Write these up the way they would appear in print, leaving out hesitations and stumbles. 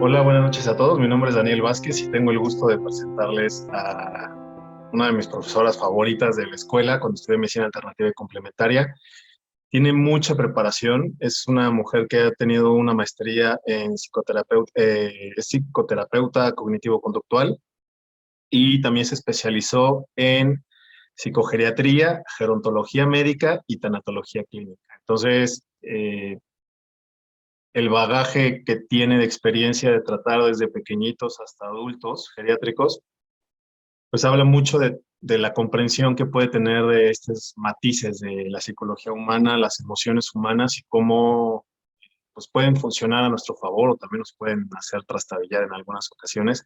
Hola, buenas noches a todos. Mi nombre es Daniel Vázquez y tengo el gusto de presentarles a una de mis profesoras favoritas de la escuela cuando estudié medicina alternativa y complementaria. Tiene mucha preparación, es una mujer que ha tenido una maestría en es psicoterapeuta cognitivo-conductual y también se especializó en psicogeriatría, gerontología médica y tanatología clínica. Entonces, el bagaje que tiene de experiencia de tratar desde pequeñitos hasta adultos geriátricos, pues habla mucho de la comprensión que puede tener de estos matices de la psicología humana, las emociones humanas y cómo pues, pueden funcionar a nuestro favor o también nos pueden hacer trastabillar en algunas ocasiones.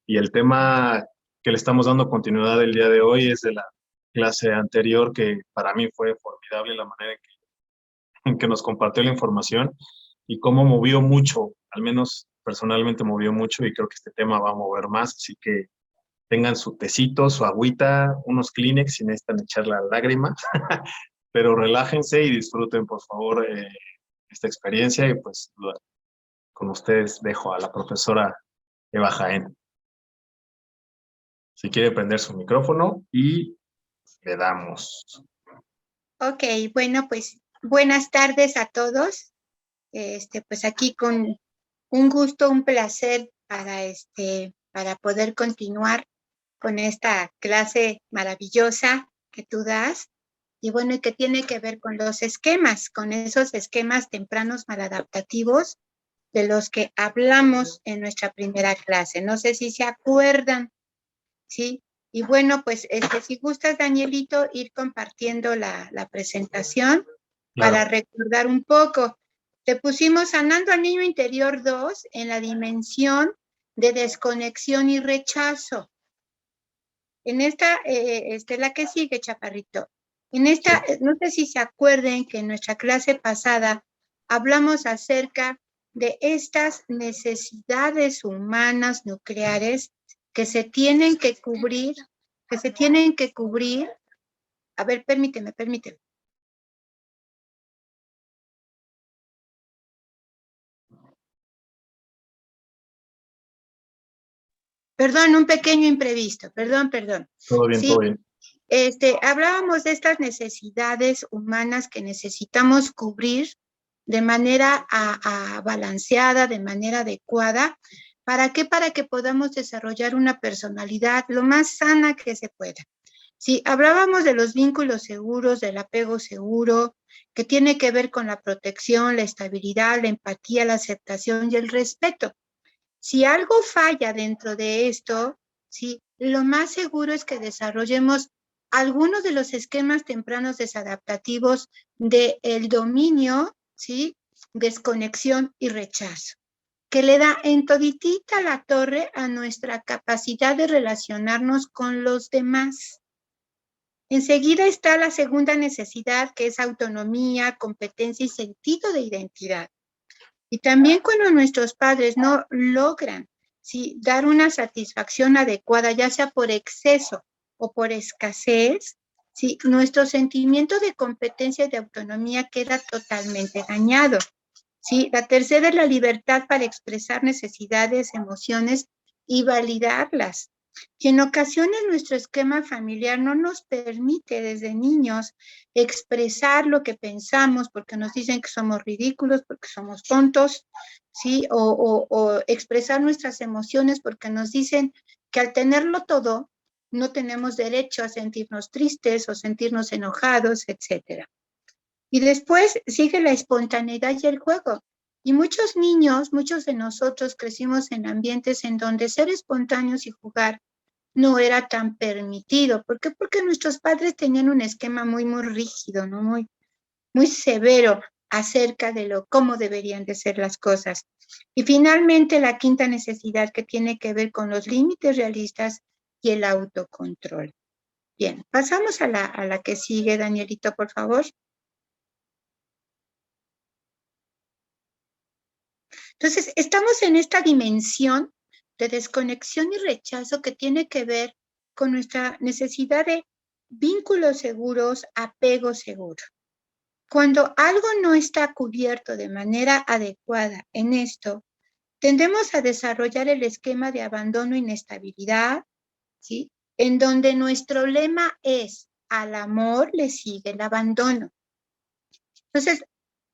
Y el tema que le estamos dando continuidad el día de hoy es de la clase anterior, que para mí fue formidable la manera en que nos compartió la información y cómo movió mucho, al menos personalmente movió mucho y creo que este tema va a mover más, así que tengan su tecito, su agüita, unos Kleenex si necesitan echar la lágrima, pero relájense y disfruten por favor esta experiencia y pues con ustedes dejo a la profesora Eva Jaén. Si quiere prender su micrófono y le damos. Ok, bueno, pues buenas tardes a todos. Pues aquí con un gusto, un placer para poder continuar con esta clase maravillosa que tú das. Y bueno, y que tiene que ver con los esquemas, con esos esquemas tempranos maladaptativos de los que hablamos en nuestra primera clase. No sé si se acuerdan, ¿sí? Y bueno, pues si gustas, Danielito, ir compartiendo la presentación para Claro. recordar un poco. Te pusimos Sanando al Niño Interior 2 en la dimensión de desconexión y rechazo. En esta, la que sigue, Chaparrito. En esta, Sí. no sé si se acuerden que en nuestra clase pasada hablamos acerca de estas necesidades humanas nucleares que se tienen que cubrir, A ver, permíteme. Perdón, un pequeño imprevisto, perdón. Todo bien, todo Sí, bien. hablábamos de estas necesidades humanas que necesitamos cubrir de manera balanceada, de manera adecuada. ¿Para qué? Para que podamos desarrollar una personalidad lo más sana que se pueda. Sí, hablábamos de los vínculos seguros, del apego seguro, que tiene que ver con la protección, la estabilidad, la empatía, la aceptación y el respeto. Si algo falla dentro de esto, ¿sí? Lo más seguro es que desarrollemos algunos de los esquemas tempranos desadaptativos del dominio, ¿sí? Desconexión y rechazo, que le da en toditita la torre a nuestra capacidad de relacionarnos con los demás. Enseguida está la segunda necesidad, que es autonomía, competencia y sentido de identidad. Y también cuando nuestros padres no logran, ¿sí?, dar una satisfacción adecuada, ya sea por exceso o por escasez, ¿sí?, nuestro sentimiento de competencia y de autonomía queda totalmente dañado. ¿Sí? La tercera es la libertad para expresar necesidades, emociones y validarlas. Y en ocasiones nuestro esquema familiar no nos permite desde niños expresar lo que pensamos porque nos dicen que somos ridículos, porque somos tontos, ¿sí? O expresar nuestras emociones porque nos dicen que al tenerlo todo no tenemos derecho a sentirnos tristes o sentirnos enojados, etcétera. Y después sigue la espontaneidad y el juego. Y muchos niños, muchos de nosotros crecimos en ambientes en donde ser espontáneos y jugar no era tan permitido. ¿Por qué? Porque nuestros padres tenían un esquema muy rígido, ¿no? Muy severo acerca de cómo deberían de ser las cosas. Y finalmente la quinta necesidad, que tiene que ver con los límites realistas y el autocontrol. Bien, pasamos a la que sigue, Danielito, por favor. Entonces, estamos en esta dimensión de desconexión y rechazo que tiene que ver con nuestra necesidad de vínculos seguros, apego seguro. Cuando algo no está cubierto de manera adecuada en esto, tendemos a desarrollar el esquema de abandono e inestabilidad, ¿sí? En donde nuestro lema es, al amor le sigue el abandono. Entonces,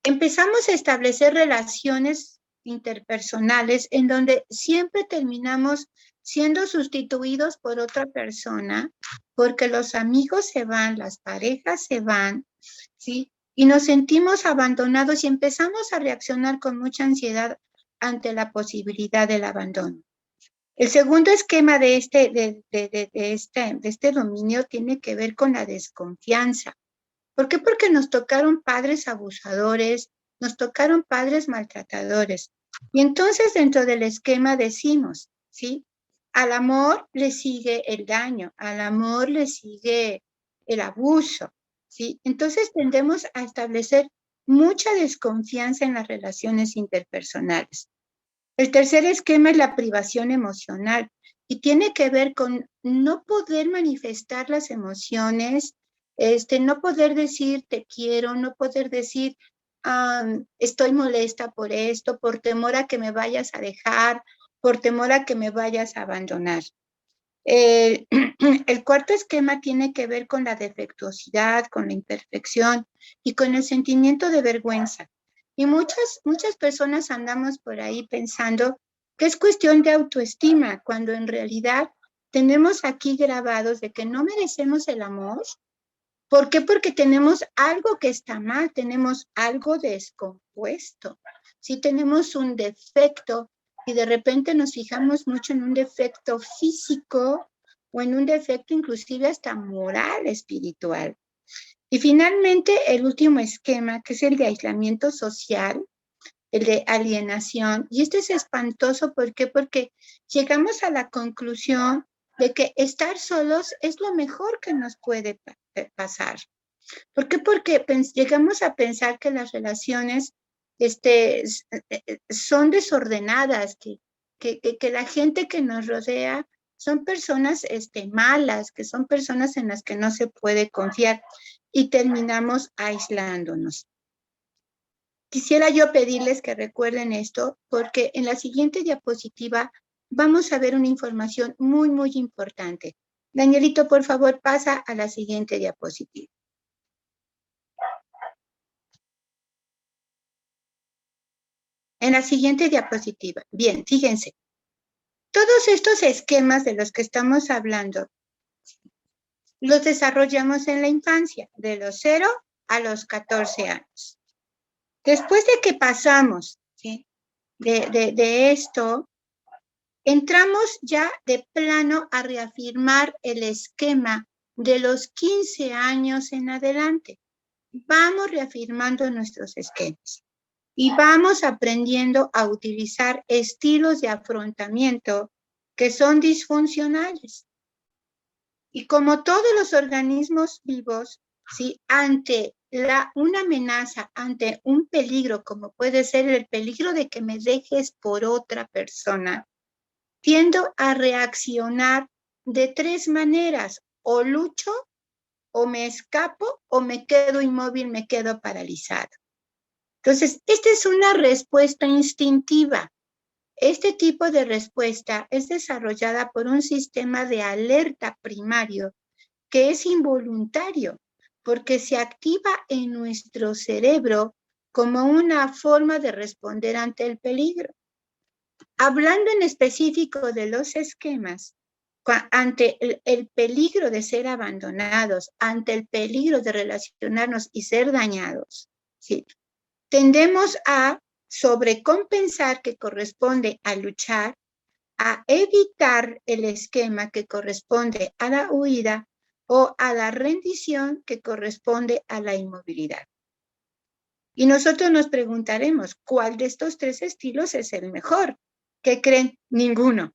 empezamos a establecer relaciones interpersonales en donde siempre terminamos siendo sustituidos por otra persona, porque los amigos se van, las parejas se van, ¿sí? Y nos sentimos abandonados y empezamos a reaccionar con mucha ansiedad ante la posibilidad del abandono. El segundo esquema de este dominio tiene que ver con la desconfianza. ¿Por qué? Porque nos tocaron padres abusadores, nos tocaron padres maltratadores. Y entonces dentro del esquema decimos, ¿sí? Al amor le sigue el daño, al amor le sigue el abuso, ¿sí? Entonces tendemos a establecer mucha desconfianza en las relaciones interpersonales. El tercer esquema es la privación emocional y tiene que ver con no poder manifestar las emociones, no poder decir te quiero, no poder decir estoy molesta por esto, por temor a que me vayas a dejar, por temor a que me vayas a abandonar. El cuarto esquema tiene que ver con la defectuosidad, con la imperfección y con el sentimiento de vergüenza. Y muchas personas andamos por ahí pensando que es cuestión de autoestima, cuando en realidad tenemos aquí grabados de que no merecemos el amor. ¿Por qué? Porque tenemos algo que está mal, tenemos algo descompuesto. Si tenemos un defecto y de repente nos fijamos mucho en un defecto físico o en un defecto inclusive hasta moral, espiritual. Y finalmente, el último esquema, que es el de aislamiento social, el de alienación. Y esto es espantoso, ¿por qué? Porque llegamos a la conclusión de que estar solos es lo mejor que nos puede pasar. ¿Por qué? Porque llegamos a pensar que las relaciones son desordenadas, que la gente que nos rodea son personas malas, que son personas en las que no se puede confiar y terminamos aislándonos. Quisiera yo pedirles que recuerden esto porque en la siguiente diapositiva vamos a ver una información muy, muy importante. Danielito, por favor, pasa a la siguiente diapositiva. En la siguiente diapositiva. Bien, fíjense. Todos estos esquemas de los que estamos hablando los desarrollamos en la infancia, de los 0 a los 14 años. Después de que pasamos, ¿sí?, de esto, entramos ya de plano a reafirmar el esquema de los 15 años en adelante. Vamos reafirmando nuestros esquemas y vamos aprendiendo a utilizar estilos de afrontamiento que son disfuncionales. Y como todos los organismos vivos, ¿sí?, ante una amenaza, ante un peligro, como puede ser el peligro de que me dejes por otra persona, tiendo a reaccionar de 3 maneras: o lucho, o me escapo, o me quedo inmóvil, me quedo paralizado. Entonces, esta es una respuesta instintiva. Este tipo de respuesta es desarrollada por un sistema de alerta primario que es involuntario, porque se activa en nuestro cerebro como una forma de responder ante el peligro. Hablando en específico de los esquemas, ante el peligro de ser abandonados, ante el peligro de relacionarnos y ser dañados, ¿sí?, tendemos a sobrecompensar, que corresponde a luchar, a evitar el esquema, que corresponde a la huida, o a la rendición, que corresponde a la inmovilidad. Y nosotros nos preguntaremos, ¿cuál de estos 3 estilos es el mejor? ¿Qué creen? Ninguno.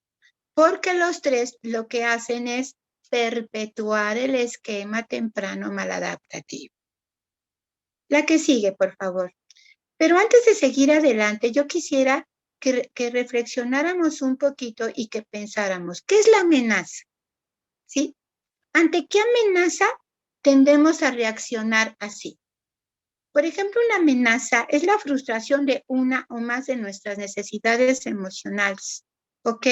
Porque los 3 lo que hacen es perpetuar el esquema temprano maladaptativo. La que sigue, por favor. Pero antes de seguir adelante, yo quisiera que reflexionáramos un poquito y que pensáramos, ¿qué es la amenaza? ¿Sí? ¿Ante qué amenaza tendemos a reaccionar así? Por ejemplo, una amenaza es la frustración de una o más de nuestras necesidades emocionales, ¿ok?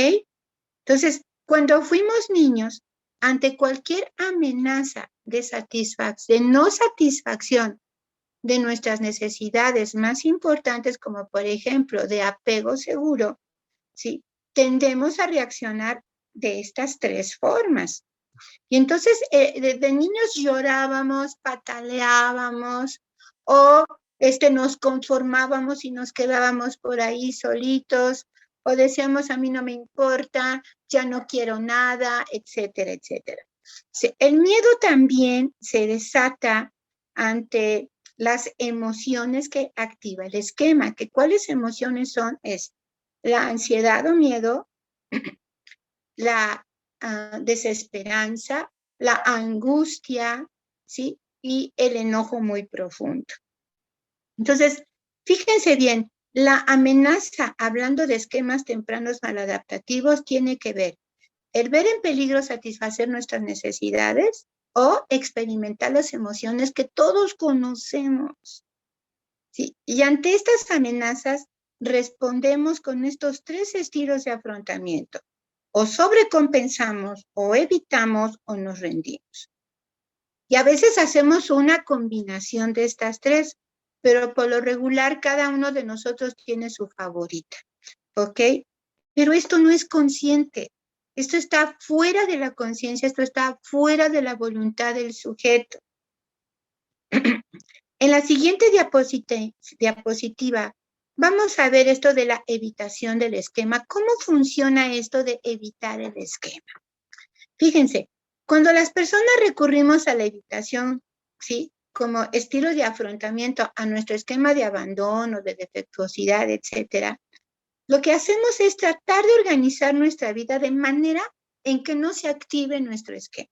Entonces, cuando fuimos niños, ante cualquier amenaza de no satisfacción de nuestras necesidades más importantes, como por ejemplo de apego seguro, ¿sí? Tendemos a reaccionar de estas tres formas. Y entonces, desde niños llorábamos, pataleábamos o nos conformábamos y nos quedábamos por ahí solitos o decíamos, a mí no me importa, ya no quiero nada, etcétera, etcétera. El miedo también se desata ante las emociones que activa el esquema, que cuáles emociones son, es la ansiedad o miedo, la desesperanza, la angustia, ¿sí? Y el enojo muy profundo. Entonces, fíjense bien, la amenaza, hablando de esquemas tempranos maladaptativos, tiene que ver el ver en peligro satisfacer nuestras necesidades o experimentar las emociones que todos conocemos, ¿sí? Y ante estas amenazas respondemos con estos tres estilos de afrontamiento. O sobrecompensamos, o evitamos, o nos rendimos. Y a veces hacemos una combinación de estas tres, pero por lo regular cada uno de nosotros tiene su favorita, ¿ok? Pero esto no es consciente. Esto está fuera de la conciencia, esto está fuera de la voluntad del sujeto. En la siguiente diapositiva vamos a ver esto de la evitación del esquema. ¿Cómo funciona esto de evitar el esquema? Fíjense, cuando las personas recurrimos a la evitación, ¿sí? Como estilo de afrontamiento a nuestro esquema de abandono, de defectuosidad, etcétera, lo que hacemos es tratar de organizar nuestra vida de manera en que no se active nuestro esquema.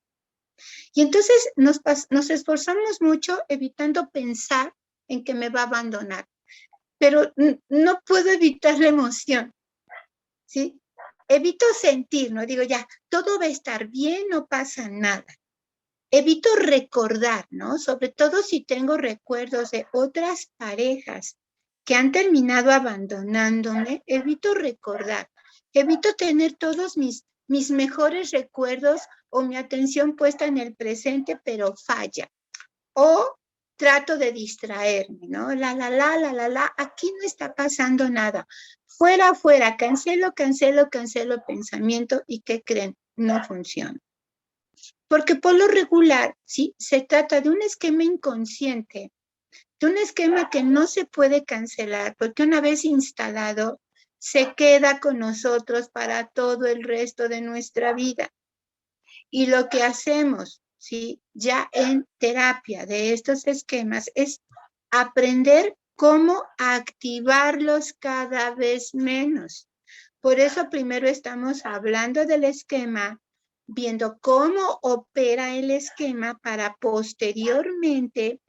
Y entonces nos esforzamos mucho evitando pensar en que me va a abandonar, pero no puedo evitar la emoción, ¿sí? Evito sentir, no digo ya, todo va a estar bien, no pasa nada. Evito recordar, ¿no? Sobre todo si tengo recuerdos de otras parejas que han terminado abandonándome, evito recordar, evito tener todos mis mejores recuerdos o mi atención puesta en el presente, pero falla. O trato de distraerme, ¿no? Aquí no está pasando nada. Fuera, fuera, cancelo pensamiento y ¿qué creen? No funciona. Porque por lo regular, ¿sí? Se trata de un esquema inconsciente, de un esquema que no se puede cancelar, porque una vez instalado, se queda con nosotros para todo el resto de nuestra vida. Y lo que hacemos, ¿sí? Ya en terapia de estos esquemas es aprender cómo activarlos cada vez menos. Por eso primero estamos hablando del esquema, viendo cómo opera el esquema para posteriormente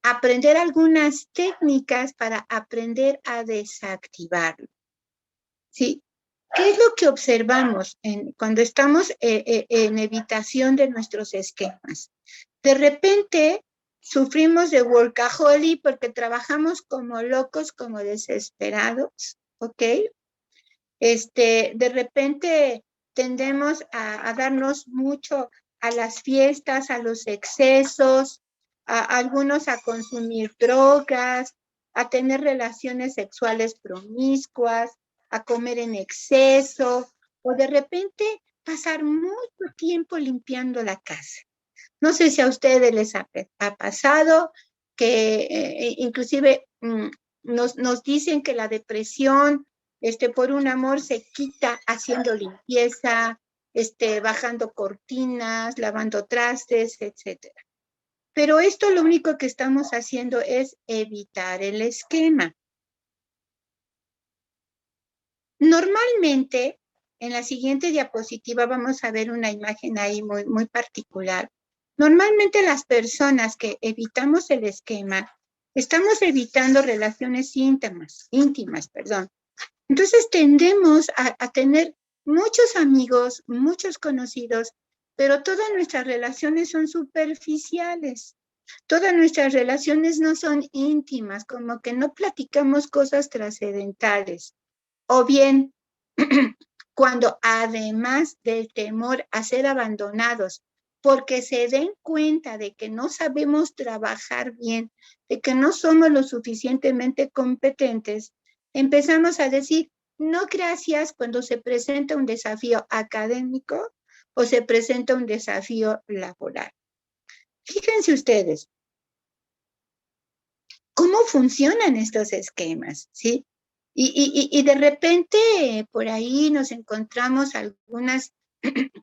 aprender algunas técnicas para aprender a desactivarlo. ¿Sí? ¿Qué es lo que observamos cuando estamos en evitación de nuestros esquemas? De repente sufrimos de workaholic porque trabajamos como locos, como desesperados, ¿ok? De repente tendemos a darnos mucho a las fiestas, a los excesos, a algunos a consumir drogas, a tener relaciones sexuales promiscuas, a comer en exceso, o de repente pasar mucho tiempo limpiando la casa. No sé si a ustedes les ha pasado que inclusive nos dicen que la depresión por un amor se quita haciendo limpieza, bajando cortinas, lavando trastes, etcétera. Pero esto lo único que estamos haciendo es evitar el esquema. Normalmente, en la siguiente diapositiva vamos a ver una imagen ahí muy, muy particular. Normalmente las personas que evitamos el esquema, estamos evitando relaciones íntimas. Entonces tendemos a tener muchos amigos, muchos conocidos, pero todas nuestras relaciones son superficiales. Todas nuestras relaciones no son íntimas, como que no platicamos cosas trascendentales. O bien, cuando además del temor a ser abandonados, porque se den cuenta de que no sabemos trabajar bien, de que no somos lo suficientemente competentes, empezamos a decir no gracias cuando se presenta un desafío académico o se presenta un desafío laboral. Fíjense ustedes, ¿cómo funcionan estos esquemas? ¿Sí? Y de repente por ahí nos encontramos algunas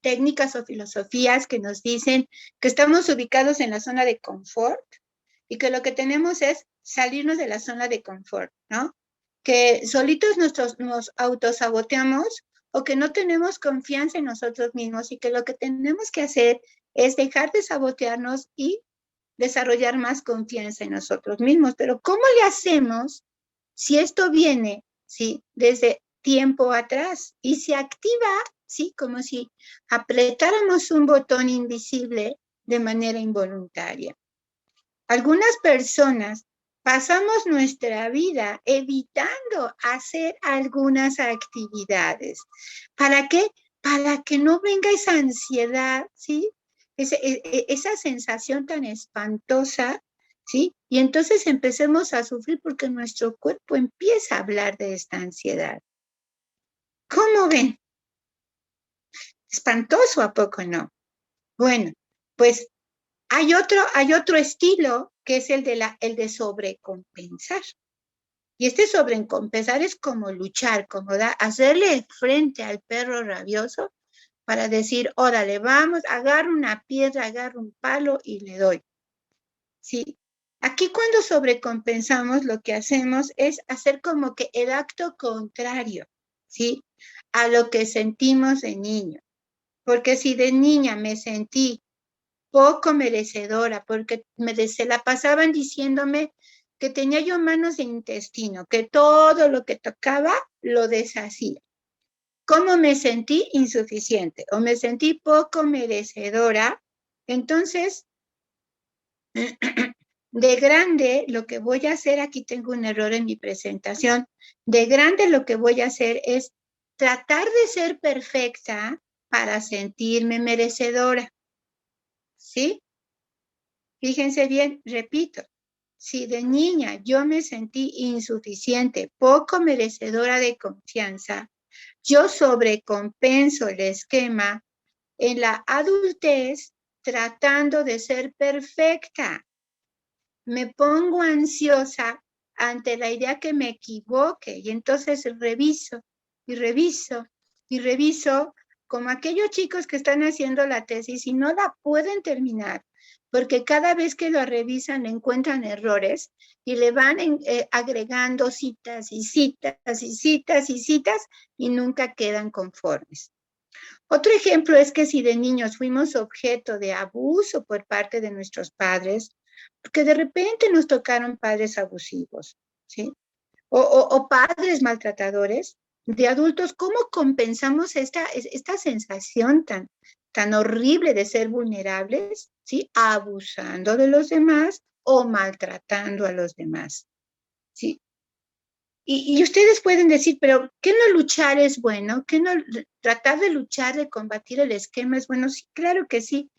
técnicas o filosofías que nos dicen que estamos ubicados en la zona de confort y que lo que tenemos es salirnos de la zona de confort, ¿no? Que solitos nos autosaboteamos o que no tenemos confianza en nosotros mismos y que lo que tenemos que hacer es dejar de sabotearnos y desarrollar más confianza en nosotros mismos. Pero ¿cómo le hacemos si esto viene, sí, desde tiempo atrás y se activa, sí, como si apretáramos un botón invisible de manera involuntaria? Algunas personas pasamos nuestra vida evitando hacer algunas actividades. ¿Para qué? Para que no venga esa ansiedad, ¿sí? Esa sensación tan espantosa, ¿sí? Y entonces empecemos a sufrir porque nuestro cuerpo empieza a hablar de esta ansiedad. ¿Cómo ven? Espantoso, ¿a poco no? Bueno, pues hay otro estilo que es el de sobrecompensar. Y este sobrecompensar es como luchar, como hacerle frente al perro rabioso para decir, órale, vamos, agarro una piedra, agarro un palo y le doy. ¿Sí? Aquí cuando sobrecompensamos, lo que hacemos es hacer como que el acto contrario, ¿sí? A lo que sentimos de niño. Porque si de niña me sentí poco merecedora, porque se la pasaban diciéndome que tenía yo manos de intestino, que todo lo que tocaba lo deshacía. ¿Cómo me sentí? Insuficiente o me sentí poco merecedora? Entonces, de grande, lo que voy a hacer, aquí tengo un error en mi presentación, de grande lo que voy a hacer es tratar de ser perfecta para sentirme merecedora. ¿Sí? Fíjense bien, repito, si de niña yo me sentí insuficiente, poco merecedora de confianza, yo sobrecompenso el esquema en la adultez tratando de ser perfecta. Me pongo ansiosa ante la idea que me equivoque y entonces reviso y reviso y reviso como aquellos chicos que están haciendo la tesis y no la pueden terminar porque cada vez que lo revisan encuentran errores y le van agregando citas y citas y citas y citas y nunca quedan conformes. Otro ejemplo es que si de niños fuimos objeto de abuso por parte de nuestros padres, porque de repente nos tocaron padres abusivos, ¿sí? O padres maltratadores, de adultos, ¿cómo compensamos esta sensación tan horrible de ser vulnerables? ¿Sí? Abusando de los demás o maltratando a los demás, ¿sí? Y ustedes pueden decir, pero ¿qué no luchar es bueno? ¿Qué no tratar de luchar, de combatir el esquema es bueno? Sí, claro que sí.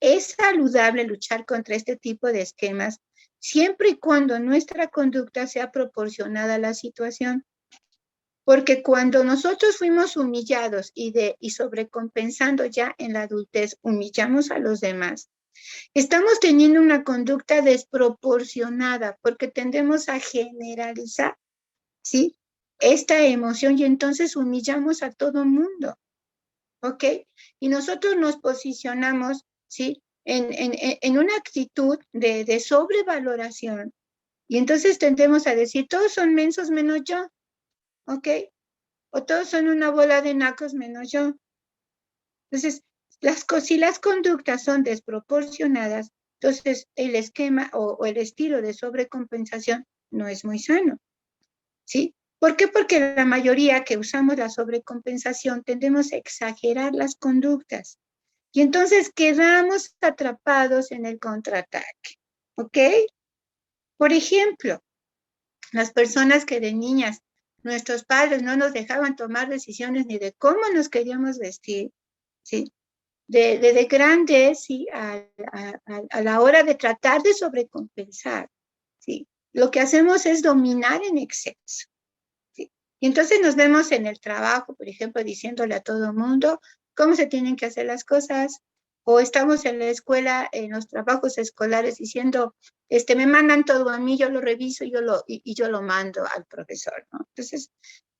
Es saludable luchar contra este tipo de esquemas siempre y cuando nuestra conducta sea proporcionada a la situación. Porque cuando nosotros fuimos humillados y sobrecompensando ya en la adultez, humillamos a los demás, estamos teniendo una conducta desproporcionada porque tendemos a generalizar, ¿sí? Esta emoción y entonces humillamos a todo mundo, ¿ok? Y nosotros nos posicionamos, ¿sí? En una actitud de sobrevaloración y entonces tendemos a decir, todos son mensos menos yo, ¿ok? O todos son una bola de nacos menos yo. Entonces, si las conductas son desproporcionadas, entonces el esquema o el estilo de sobrecompensación no es muy sano, ¿sí? ¿Por qué? Porque la mayoría que usamos la sobrecompensación tendemos a exagerar las conductas y entonces quedamos atrapados en el contraataque. ¿ok? Por ejemplo, las personas que de niñas nuestros padres no nos dejaban tomar decisiones ni de cómo nos queríamos vestir, ¿sí? De grandes, ¿sí? A la hora de tratar de sobrecompensar, ¿sí? Lo que hacemos es dominar en exceso, ¿sí? Y entonces nos vemos en el trabajo, por ejemplo, diciéndole a todo el mundo cómo se tienen que hacer las cosas, o estamos en la escuela, en los trabajos escolares, diciendo, me mandan todo a mí, yo lo reviso y yo lo mando al profesor, ¿no? Entonces,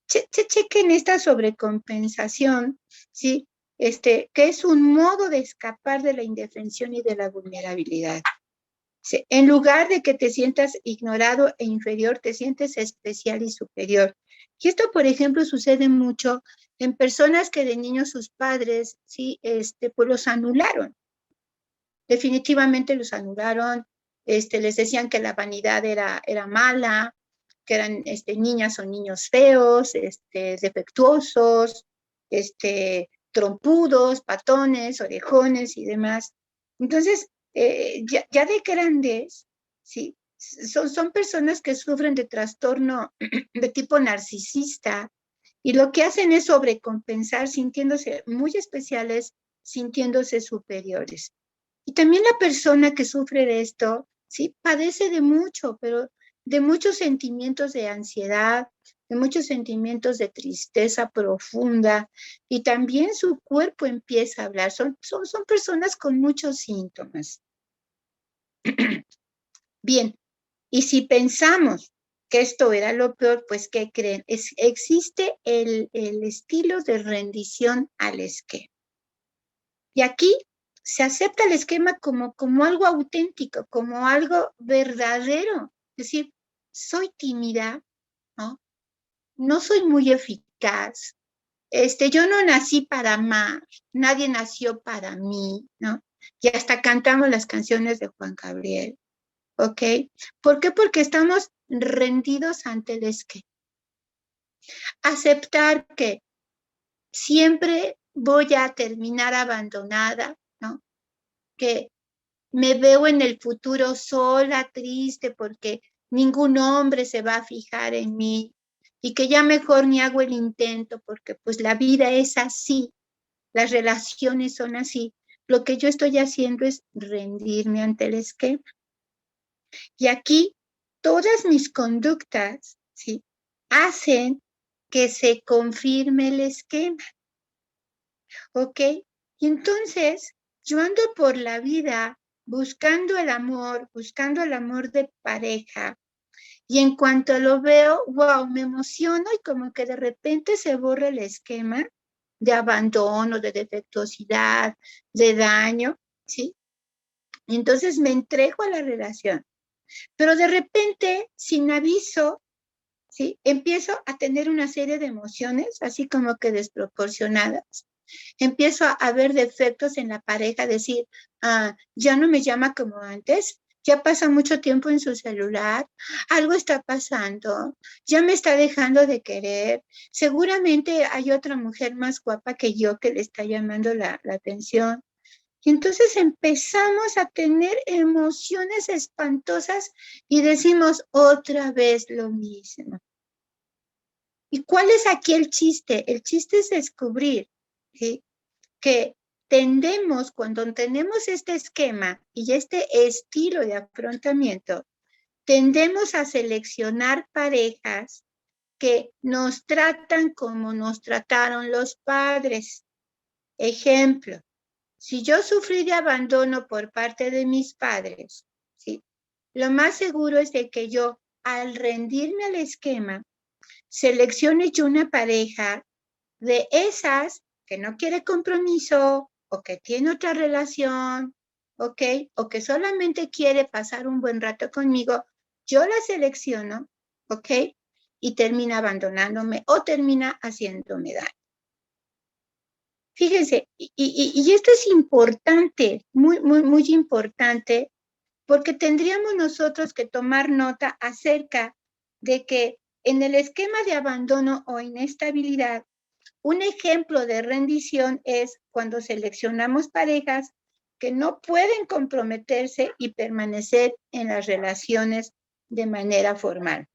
chequen esta sobrecompensación, ¿sí? Que es un modo de escapar de la indefensión y de la vulnerabilidad. ¿Sí? En lugar de que te sientas ignorado e inferior, te sientes especial y superior. Y esto, por ejemplo, sucede mucho en personas que de niños sus padres, ¿sí? Pues los anularon. Definitivamente los anularon. Les decían que la vanidad era mala, que eran niñas o niños feos, defectuosos, trompudos, patones, orejones y demás. Entonces, ya de grandes, ¿sí? Son personas que sufren de trastorno de tipo narcisista y lo que hacen es sobrecompensar sintiéndose muy especiales, sintiéndose superiores. Y también la persona que sufre de esto, sí, padece de mucho, pero de muchos sentimientos de ansiedad, de muchos sentimientos de tristeza profunda, y también su cuerpo empieza a hablar. Son personas con muchos síntomas. Bien, y si pensamos que esto era lo peor, pues ¿qué creen? Existe el estilo de rendición al esquema. Y aquí se acepta el esquema como algo auténtico, como algo verdadero. Es decir, soy tímida, ¿no? No soy muy eficaz. Yo no nací para amar, nadie nació para mí, ¿no? Y hasta cantamos las canciones de Juan Gabriel, ¿ok? ¿Por qué? Porque estamos rendidos ante el esquema. Aceptar que siempre voy a terminar abandonada, ¿no? Que me veo en el futuro sola, triste, porque ningún hombre se va a fijar en mí y que ya mejor ni hago el intento porque pues la vida es así, las relaciones son así. Lo que yo estoy haciendo es rendirme ante el esquema. Y aquí todas mis conductas, ¿sí? Hacen que se confirme el esquema, ¿ok? Y entonces yo ando por la vida buscando el amor de pareja. Y en cuanto lo veo, wow, me emociono y como que de repente se borra el esquema de abandono, de defectuosidad, de daño, ¿sí? Y entonces me entrego a la relación. Pero de repente, sin aviso, ¿sí? Empiezo a tener una serie de emociones, así como que desproporcionadas. Empiezo a ver defectos en la pareja, decir, ya no me llama como antes, ya pasa mucho tiempo en su celular, algo está pasando, ya me está dejando de querer, seguramente hay otra mujer más guapa que yo que le está llamando la atención. Y entonces empezamos a tener emociones espantosas y decimos otra vez lo mismo. ¿Y cuál es aquí el chiste? El chiste es descubrir, ¿sí? Que tendemos, cuando tenemos este esquema y este estilo de afrontamiento, tendemos a seleccionar parejas que nos tratan como nos trataron los padres. Ejemplo, si yo sufrí de abandono por parte de mis padres, ¿sí? Lo más seguro es de que yo, al rendirme al esquema, seleccione yo una pareja de esas que no quiere compromiso o que tiene otra relación, ¿ok? O que solamente quiere pasar un buen rato conmigo, yo la selecciono, ¿ok? Y termina abandonándome o termina haciéndome daño. Fíjense, y esto es importante, muy, muy, muy importante, porque tendríamos nosotros que tomar nota acerca de que en el esquema de abandono o inestabilidad, un ejemplo de rendición es cuando seleccionamos parejas que no pueden comprometerse y permanecer en las relaciones de manera formal.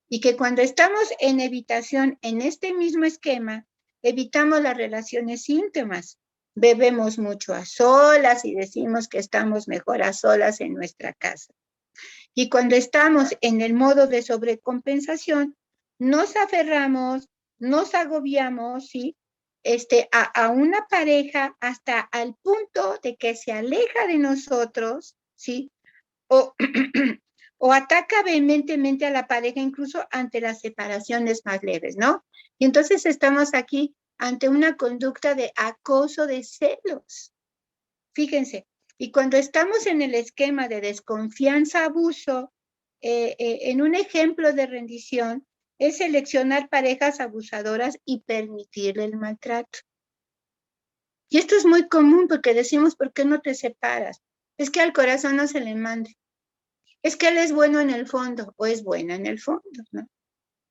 Y que cuando estamos en evitación, en este mismo esquema, evitamos las relaciones íntimas. Bebemos mucho a solas y decimos que estamos mejor a solas en nuestra casa. Y cuando estamos en el modo de sobrecompensación, nos aferramos, nos agobiamos, ¿sí? A una pareja hasta al punto de que se aleja de nosotros, ¿sí? O, o ataca vehementemente a la pareja incluso ante las separaciones más leves, ¿no? Y entonces estamos aquí ante una conducta de acoso de celos. Fíjense, y cuando estamos en el esquema de desconfianza, abuso, en un ejemplo de rendición, es seleccionar parejas abusadoras y permitirle el maltrato. Y esto es muy común porque decimos, ¿por qué no te separas? Es que al corazón no se le mande. Es que él es bueno en el fondo o es buena en el fondo, ¿no?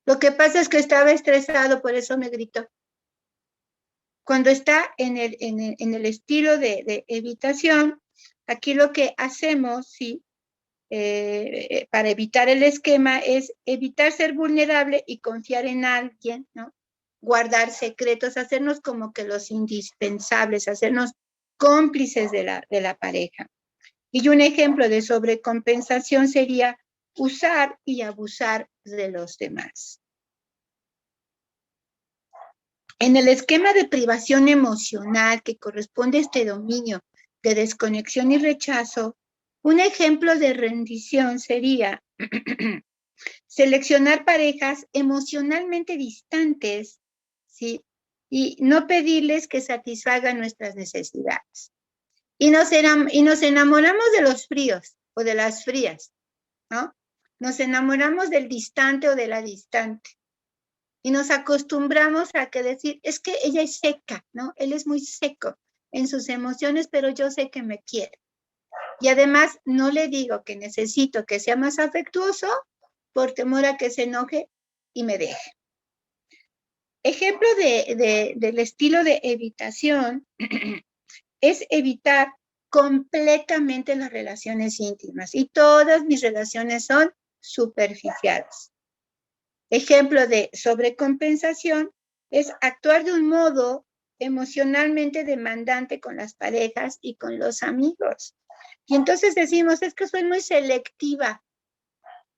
Lo que pasa es que estaba estresado, por eso me gritó. Cuando está en el estilo de evitación, aquí lo que hacemos, ¿sí? Para evitar el esquema es evitar ser vulnerable y confiar en alguien, ¿no? Guardar secretos, hacernos como que los indispensables, hacernos cómplices de la pareja. Y un ejemplo de sobrecompensación sería usar y abusar de los demás. En el esquema de privación emocional que corresponde a este dominio de desconexión y rechazo, un ejemplo de rendición sería seleccionar parejas emocionalmente distantes, ¿sí? Y no pedirles que satisfagan nuestras necesidades. Y nos enamoramos de los fríos o de las frías, ¿no? Nos enamoramos del distante o de la distante. Y nos acostumbramos a que decir, es que ella es seca, ¿no? Él es muy seco en sus emociones, pero yo sé que me quiere. Y además no le digo que necesito que sea más afectuoso por temor a que se enoje y me deje. Ejemplo del estilo de evitación es evitar completamente las relaciones íntimas y todas mis relaciones son superficiales. Ejemplo de sobrecompensación es actuar de un modo emocionalmente demandante con las parejas y con los amigos. Y entonces decimos, es que soy muy selectiva,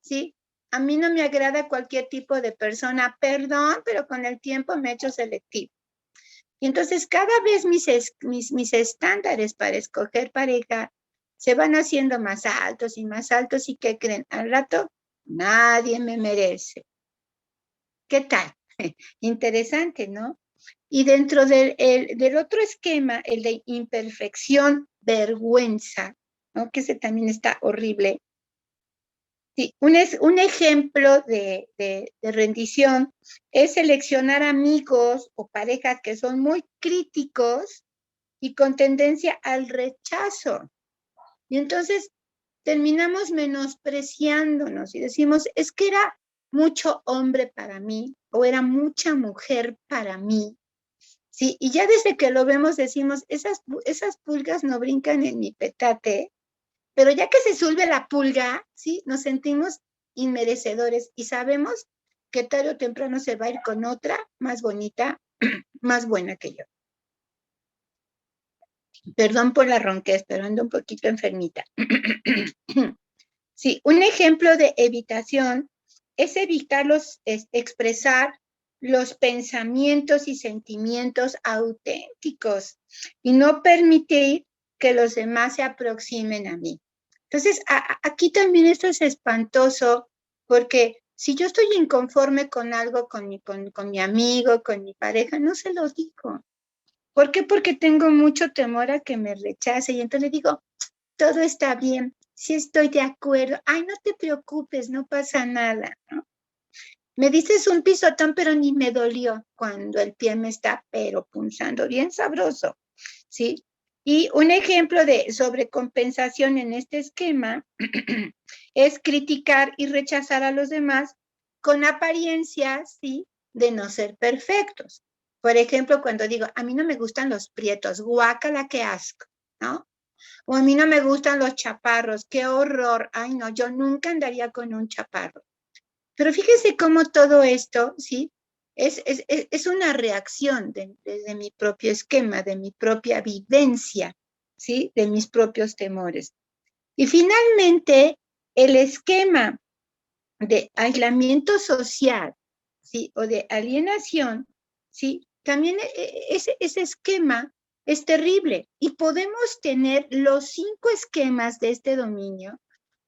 ¿sí? A mí no me agrada cualquier tipo de persona, perdón, pero con el tiempo me he hecho selectiva. Y entonces cada vez mis estándares para escoger pareja se van haciendo más altos y ¿qué creen? Al rato nadie me merece. ¿Qué tal? Interesante, ¿no? Y dentro del otro esquema, el de imperfección, vergüenza, ¿no? Que ese también está horrible. Sí, un ejemplo de rendición es seleccionar amigos o parejas que son muy críticos y con tendencia al rechazo. Y entonces terminamos menospreciándonos y decimos, es que era mucho hombre para mí o era mucha mujer para mí. Sí, y ya desde que lo vemos decimos, esas pulgas no brincan en mi petate, pero ya que se sube la pulga, sí, nos sentimos inmerecedores y sabemos que tarde o temprano se va a ir con otra más bonita, más buena que yo. Perdón por la ronquez, pero ando un poquito enfermita. Sí, un ejemplo de evitación es evitar expresar los pensamientos y sentimientos auténticos y no permitir que los demás se aproximen a mí. Entonces, aquí también esto es espantoso porque si yo estoy inconforme con algo, con mi amigo, con mi pareja, no se lo digo. ¿Por qué? Porque tengo mucho temor a que me rechace y entonces le digo, todo está bien, sí estoy de acuerdo, ay, no te preocupes, no pasa nada, ¿no? Me dices un pisotón, pero ni me dolió cuando el pie me está, pero punzando bien sabroso, ¿sí? Y un ejemplo de sobrecompensación en este esquema es criticar y rechazar a los demás con apariencias, ¿sí? De no ser perfectos. Por ejemplo, cuando digo, a mí no me gustan los prietos, guácala, qué asco, ¿no? O a mí no me gustan los chaparros, qué horror. Ay, no, yo nunca andaría con un chaparro. Pero fíjense cómo todo esto, ¿sí? Es una reacción desde mi propio esquema, de mi propia vivencia, ¿sí? De mis propios temores. Y finalmente, el esquema de aislamiento social, ¿sí? O de alienación, ¿sí? También ese esquema es terrible y podemos tener los 5 esquemas de este dominio,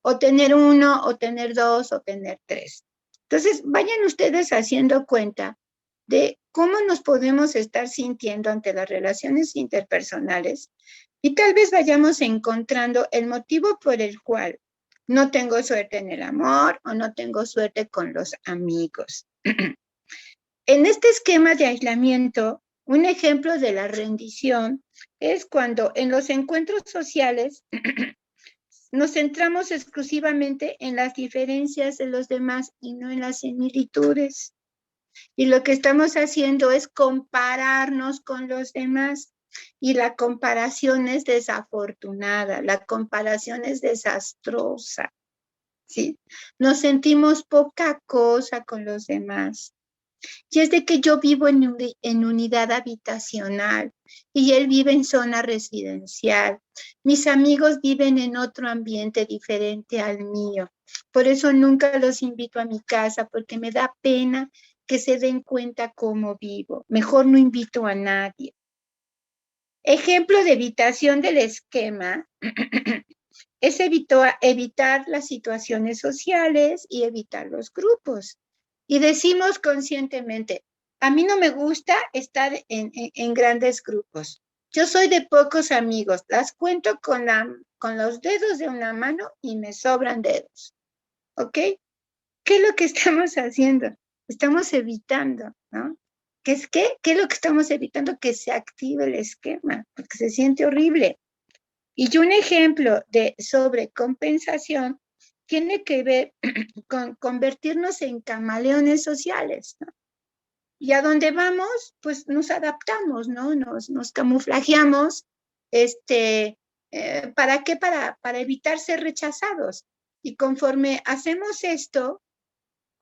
o tener uno, o tener dos, o tener tres. Entonces, vayan ustedes haciendo cuenta de cómo nos podemos estar sintiendo ante las relaciones interpersonales y tal vez vayamos encontrando el motivo por el cual no tengo suerte en el amor o no tengo suerte con los amigos. En este esquema de aislamiento, un ejemplo de la rendición es cuando en los encuentros sociales nos centramos exclusivamente en las diferencias de los demás y no en las similitudes. Y lo que estamos haciendo es compararnos con los demás. Y la comparación es desafortunada, la comparación es desastrosa, ¿sí? Nos sentimos poca cosa con los demás. Y es de que yo vivo en unidad habitacional y él vive en zona residencial. Mis amigos viven en otro ambiente diferente al mío. Por eso nunca los invito a mi casa porque me da pena que se den cuenta cómo vivo. Mejor no invito a nadie. Ejemplo de evitación del esquema es evitar las situaciones sociales y evitar los grupos. Y decimos conscientemente, a mí no me gusta estar en grandes grupos. Yo soy de pocos amigos, las cuento con los dedos de una mano y me sobran dedos. ¿Ok? ¿Qué es lo que estamos haciendo? Estamos evitando, ¿no? ¿Qué es lo que estamos evitando? Que se active el esquema, porque se siente horrible. Y un ejemplo de sobrecompensación tiene que ver con convertirnos en camaleones sociales, ¿no? Y a donde vamos, pues nos adaptamos, ¿no? Nos camuflajeamos, ¿para qué? Para evitar ser rechazados. Y conforme hacemos esto,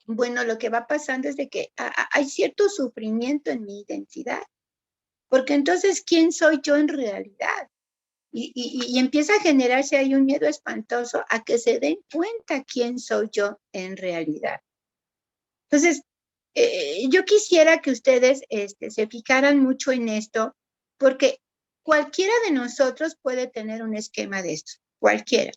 bueno, lo que va pasando es de que hay cierto sufrimiento en mi identidad, porque entonces, ¿quién soy yo en realidad? Y empieza a generarse ahí un miedo espantoso a que se den cuenta quién soy yo en realidad. Entonces, yo quisiera que ustedes se fijaran mucho en esto, porque cualquiera de nosotros puede tener un esquema de esto, cualquiera.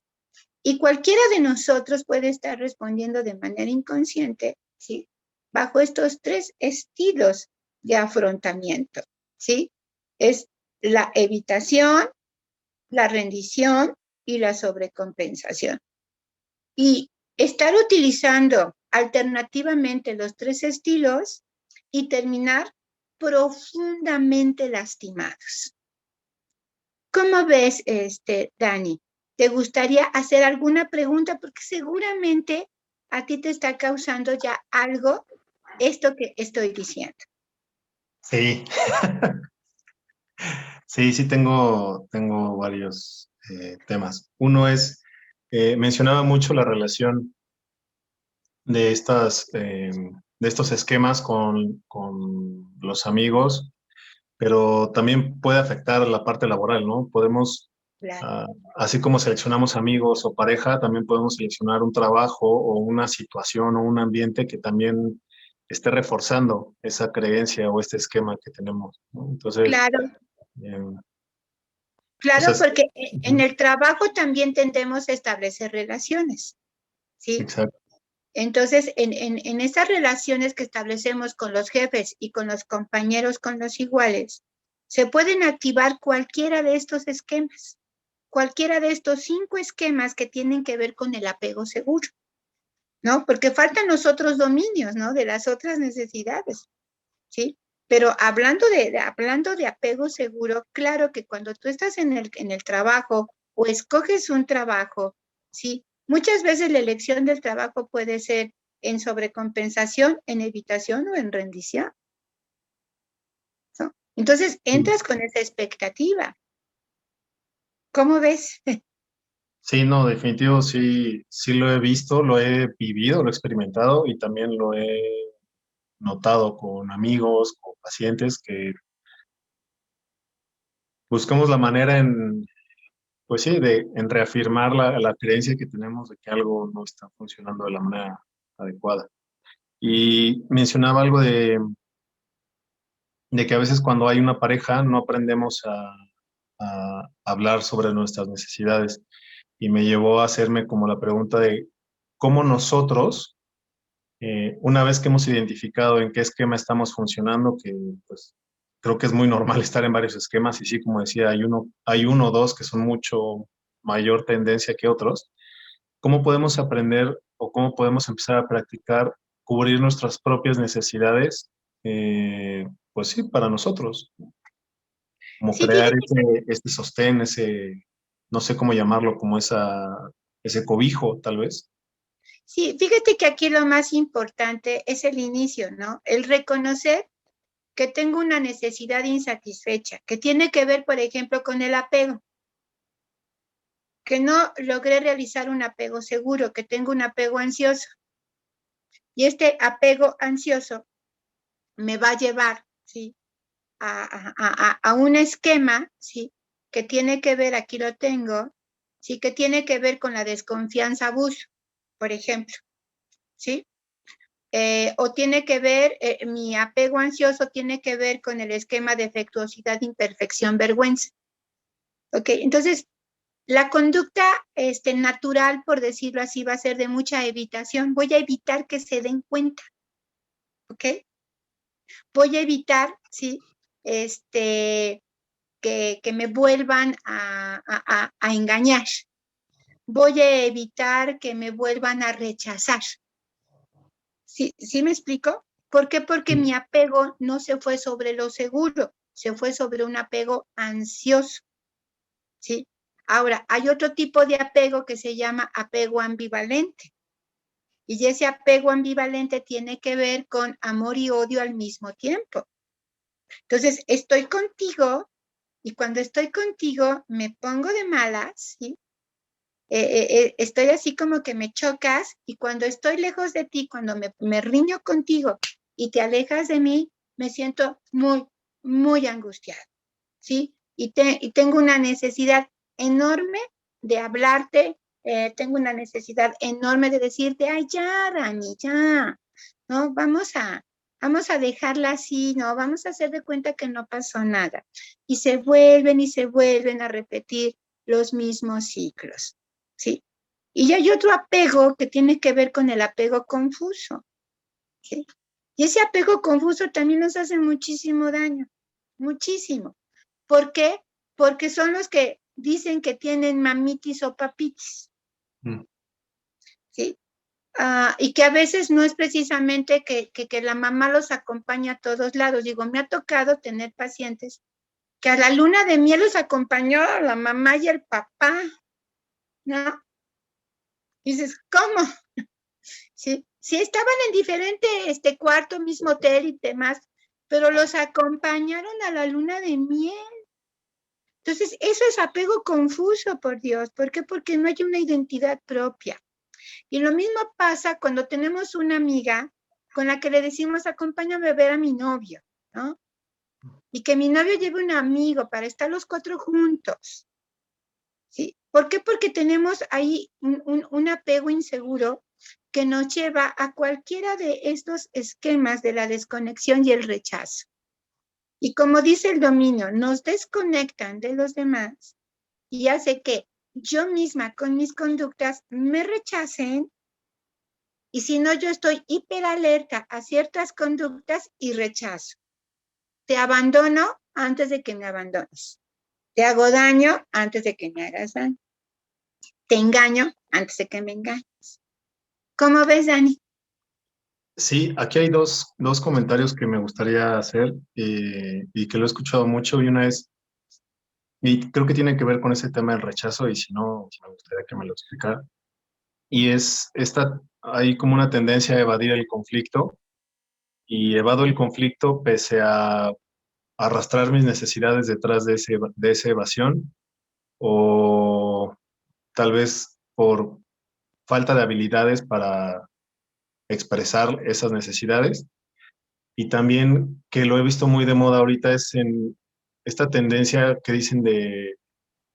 Y cualquiera de nosotros puede estar respondiendo de manera inconsciente, ¿sí? Bajo estos 3 estilos de afrontamiento, ¿sí? Es la evitación, la rendición y la sobrecompensación. Y estar utilizando alternativamente los 3 estilos y terminar profundamente lastimados. ¿Cómo ves, Dani? ¿Te gustaría hacer alguna pregunta? Porque seguramente a ti te está causando ya algo esto que estoy diciendo. Sí, sí, tengo varios temas. Uno es, mencionaba mucho la relación de de estos esquemas con los amigos, pero también puede afectar la parte laboral, ¿no? Podemos, Claro. así como seleccionamos amigos o pareja, también podemos seleccionar un trabajo o una situación o un ambiente que también esté reforzando esa creencia o este esquema que tenemos, ¿no? Entonces, Claro, eh, o claro, sea, porque en ujú, el trabajo también tendemos a establecer relaciones, ¿sí? exacto. Entonces, en esas relaciones que establecemos con los jefes y con los compañeros, con los iguales, se pueden activar cualquiera de estos esquemas, cualquiera de estos 5 esquemas que tienen que ver con el apego seguro, ¿no? Porque faltan los otros dominios, ¿no? De las otras necesidades, ¿sí? Pero hablando de apego seguro, claro que cuando tú estás en el trabajo o escoges un trabajo, ¿sí? Muchas veces la elección del trabajo puede ser en sobrecompensación, en evitación o en rendición, ¿no? Entonces entras con esa expectativa. ¿Cómo ves? Sí, no, definitivo, sí, sí lo he visto, lo he vivido, lo he experimentado y también lo he notado con amigos, con pacientes que buscamos la manera en, pues sí, en reafirmar la creencia que tenemos de que algo no está funcionando de la manera adecuada. Y mencionaba algo de que a veces cuando hay una pareja no aprendemos a hablar sobre nuestras necesidades. Y me llevó a hacerme como la pregunta de cómo nosotros, una vez que hemos identificado en qué esquema estamos funcionando, que pues creo que es muy normal estar en varios esquemas, y sí, como decía, hay uno o dos que son mucho mayor tendencia que otros, ¿cómo podemos aprender o cómo podemos empezar a practicar cubrir nuestras propias necesidades? Pues sí, para nosotros, como Sí, crear fíjate, este sostén, no sé cómo llamarlo, como ese cobijo, tal vez. sí, fíjate que aquí lo más importante es el inicio, ¿no? El reconocer que tengo una necesidad insatisfecha, que tiene que ver, por ejemplo, con el apego, que no logré realizar un apego seguro, que tengo un apego ansioso. Y este apego ansioso me va a llevar, ¿sí? A un esquema, ¿sí? Que tiene que ver, aquí lo tengo, ¿sí? Que tiene que ver con la desconfianza abuso, por ejemplo, ¿sí? O tiene que ver, mi apego ansioso tiene que ver con el esquema de defectuosidad, imperfección, vergüenza. ¿Ok? Entonces, la conducta natural, por decirlo así, va a ser de mucha evitación. Voy a evitar que se den cuenta. ¿Ok? Voy a evitar, ¿sí? Que me vuelvan a engañar. Voy a evitar que me vuelvan a rechazar. ¿Sí, sí me explico? ¿Por qué? Porque mi apego no se fue sobre lo seguro, se fue sobre un apego ansioso, ¿sí? Ahora, hay otro tipo de apego que se llama apego ambivalente. Y ese apego ambivalente tiene que ver con amor y odio al mismo tiempo. Entonces, estoy contigo y cuando estoy contigo me pongo de malas, ¿sí? Estoy así como que me chocas y cuando estoy lejos de ti, cuando me riño contigo y te alejas de mí, me siento muy, muy angustiada, ¿sí? Y tengo una necesidad enorme de hablarte, tengo una necesidad enorme de decirte, ay, ya, Dani, ya, ¿no? Vamos a dejarla así, ¿no? Vamos a hacer de cuenta que no pasó nada. Y se vuelven a repetir los mismos ciclos, ¿sí? Y hay otro apego que tiene que ver con el apego confuso, ¿sí? Y ese apego confuso también nos hace muchísimo daño, muchísimo. ¿Por qué? Porque son los que dicen que tienen mamitis o papitis, Mm. ¿sí? Y que a veces no es precisamente que la mamá los acompaña a todos lados. Digo, me ha tocado tener pacientes que a la luna de miel los acompañó la mamá y el papá, ¿no? Y dices, ¿cómo? ¿Sí? Sí, estaban en diferente cuarto, mismo hotel y demás, pero los acompañaron a la luna de miel. Entonces, eso es apego confuso, por Dios. ¿Por qué? Porque no hay una identidad propia. Y lo mismo pasa cuando tenemos una amiga con la que le decimos, acompáñame a ver a mi novio, ¿no? Y que mi novio lleve un amigo para estar los cuatro juntos, ¿sí? ¿Por qué? Porque tenemos ahí un apego inseguro que nos lleva a cualquiera de estos esquemas de la desconexión y el rechazo. Y como dice el dominio, nos desconectan de los demás y hace que yo misma con mis conductas me rechacen y si no yo estoy hiperalerta a ciertas conductas y rechazo. Te abandono antes de que me abandones. Te hago daño antes de que me hagas daño. Te engaño antes de que me engañes. ¿Cómo ves, Dani? Sí, aquí hay dos comentarios que me gustaría hacer y que lo he escuchado mucho y una es, y creo que tiene que ver con ese tema del rechazo y si no, me gustaría que me lo explicara. Y hay como una tendencia a evadir el conflicto y evado el conflicto pese a arrastrar mis necesidades detrás de esa evasión o tal vez por falta de habilidades para expresar esas necesidades. Y también que lo he visto muy de moda ahorita es en esta tendencia que dicen de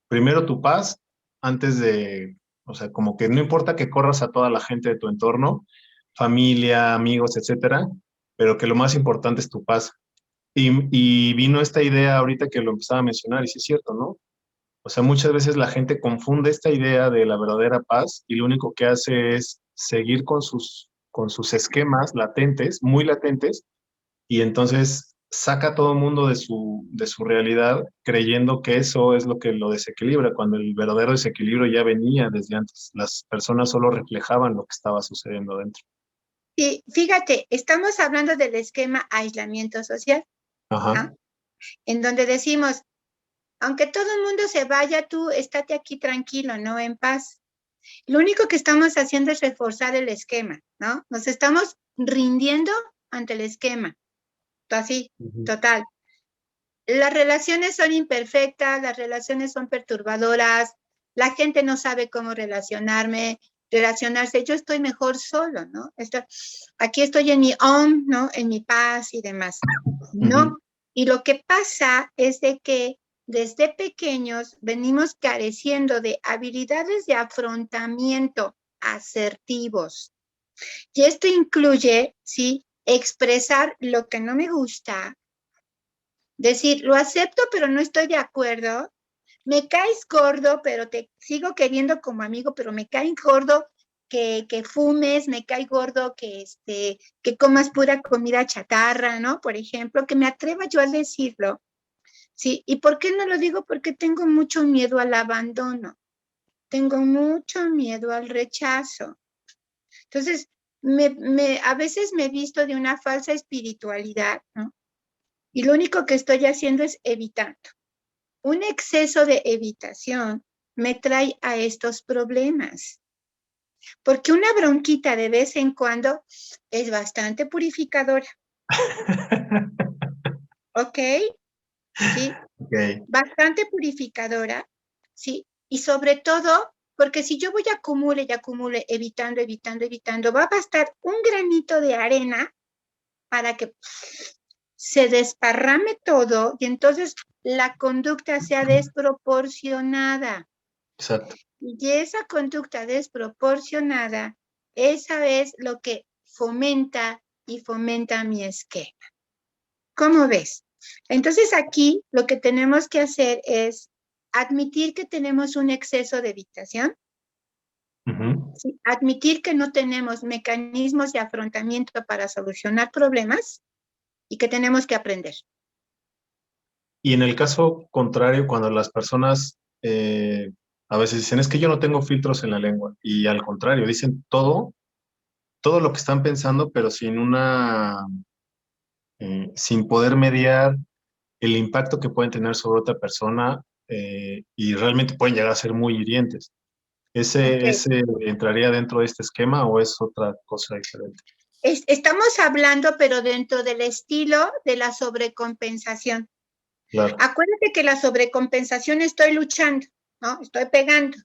primero tu paz antes de, o sea, como que no importa que corras a toda la gente de tu entorno, familia, amigos, etcétera, pero que lo más importante es tu paz. Y vino esta idea ahorita que lo empezaba a mencionar, y sí es cierto, ¿no? O sea, muchas veces la gente confunde esta idea de la verdadera paz y lo único que hace es seguir con sus esquemas latentes, muy latentes, y entonces saca a todo el mundo de su realidad creyendo que eso es lo que lo desequilibra, cuando el verdadero desequilibrio ya venía desde antes. Las personas solo reflejaban lo que estaba sucediendo dentro. Y fíjate, estamos hablando del esquema aislamiento social, Ajá. ¿no? En donde decimos, aunque todo el mundo se vaya, tú estate aquí tranquilo, ¿no? En paz. Lo único que estamos haciendo es reforzar el esquema, ¿no? Nos estamos rindiendo ante el esquema. Así, Ujú. total. Las relaciones son imperfectas, las relaciones son perturbadoras, la gente no sabe cómo relacionarse. Yo estoy mejor solo, ¿no? Aquí estoy en mi home, ¿no? En mi paz y demás. Ujú. No. Y lo que pasa es de que desde pequeños venimos careciendo de habilidades de afrontamiento asertivos. Y esto incluye, ¿sí? Expresar lo que no me gusta, decir, lo acepto, pero no estoy de acuerdo. Me caes gordo, pero te sigo queriendo como amigo, pero me cae gordo que fumes, me cae gordo que comas pura comida chatarra, ¿no? Por ejemplo, que me atreva yo a decirlo, ¿sí? ¿Y por qué no lo digo? Porque tengo mucho miedo al abandono, tengo mucho miedo al rechazo. Entonces, a veces me he visto de una falsa espiritualidad, ¿no? Y lo único que estoy haciendo es evitando. Un exceso de evitación me trae a estos problemas, porque una bronquita de vez en cuando es bastante purificadora, ¿ok? Sí, Ok. bastante purificadora, ¿sí? Y sobre todo, porque si yo voy a acumule y acumule, evitando, evitando, evitando, va a bastar un granito de arena para que se desparrame todo y entonces la conducta sea desproporcionada. Exacto. Y esa conducta desproporcionada, esa es lo que fomenta y fomenta mi esquema. ¿Cómo ves? Entonces aquí lo que tenemos que hacer es admitir que tenemos un exceso de evitación, Ujú. ¿sí? Admitir que no tenemos mecanismos de afrontamiento para solucionar problemas y que tenemos que aprender. Y en el caso contrario, cuando las personas a veces dicen, es que yo no tengo filtros en la lengua, y al contrario, dicen todo lo que están pensando, pero sin poder mediar el impacto que pueden tener sobre otra persona, y realmente pueden llegar a ser muy hirientes. Ok. ¿Ese entraría dentro de este esquema o es otra cosa diferente? Estamos hablando, pero dentro del estilo de la sobrecompensación. Claro, Acuérdate que la sobrecompensación estoy luchando, ¿no? Estoy pegando.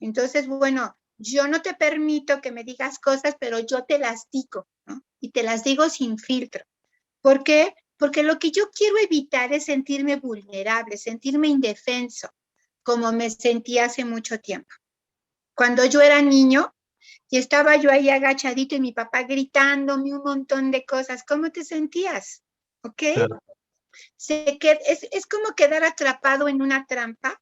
Entonces, bueno, yo no te permito que me digas cosas, pero yo te las digo, ¿no? Y te las digo sin filtro. ¿Por qué? Porque lo que yo quiero evitar es sentirme vulnerable, sentirme indefenso, como me sentí hace mucho tiempo. Cuando yo era niño y estaba yo ahí agachadito y mi papá gritándome un montón de cosas, ¿cómo te sentías? ¿Ok? claro. Es como quedar atrapado en una trampa,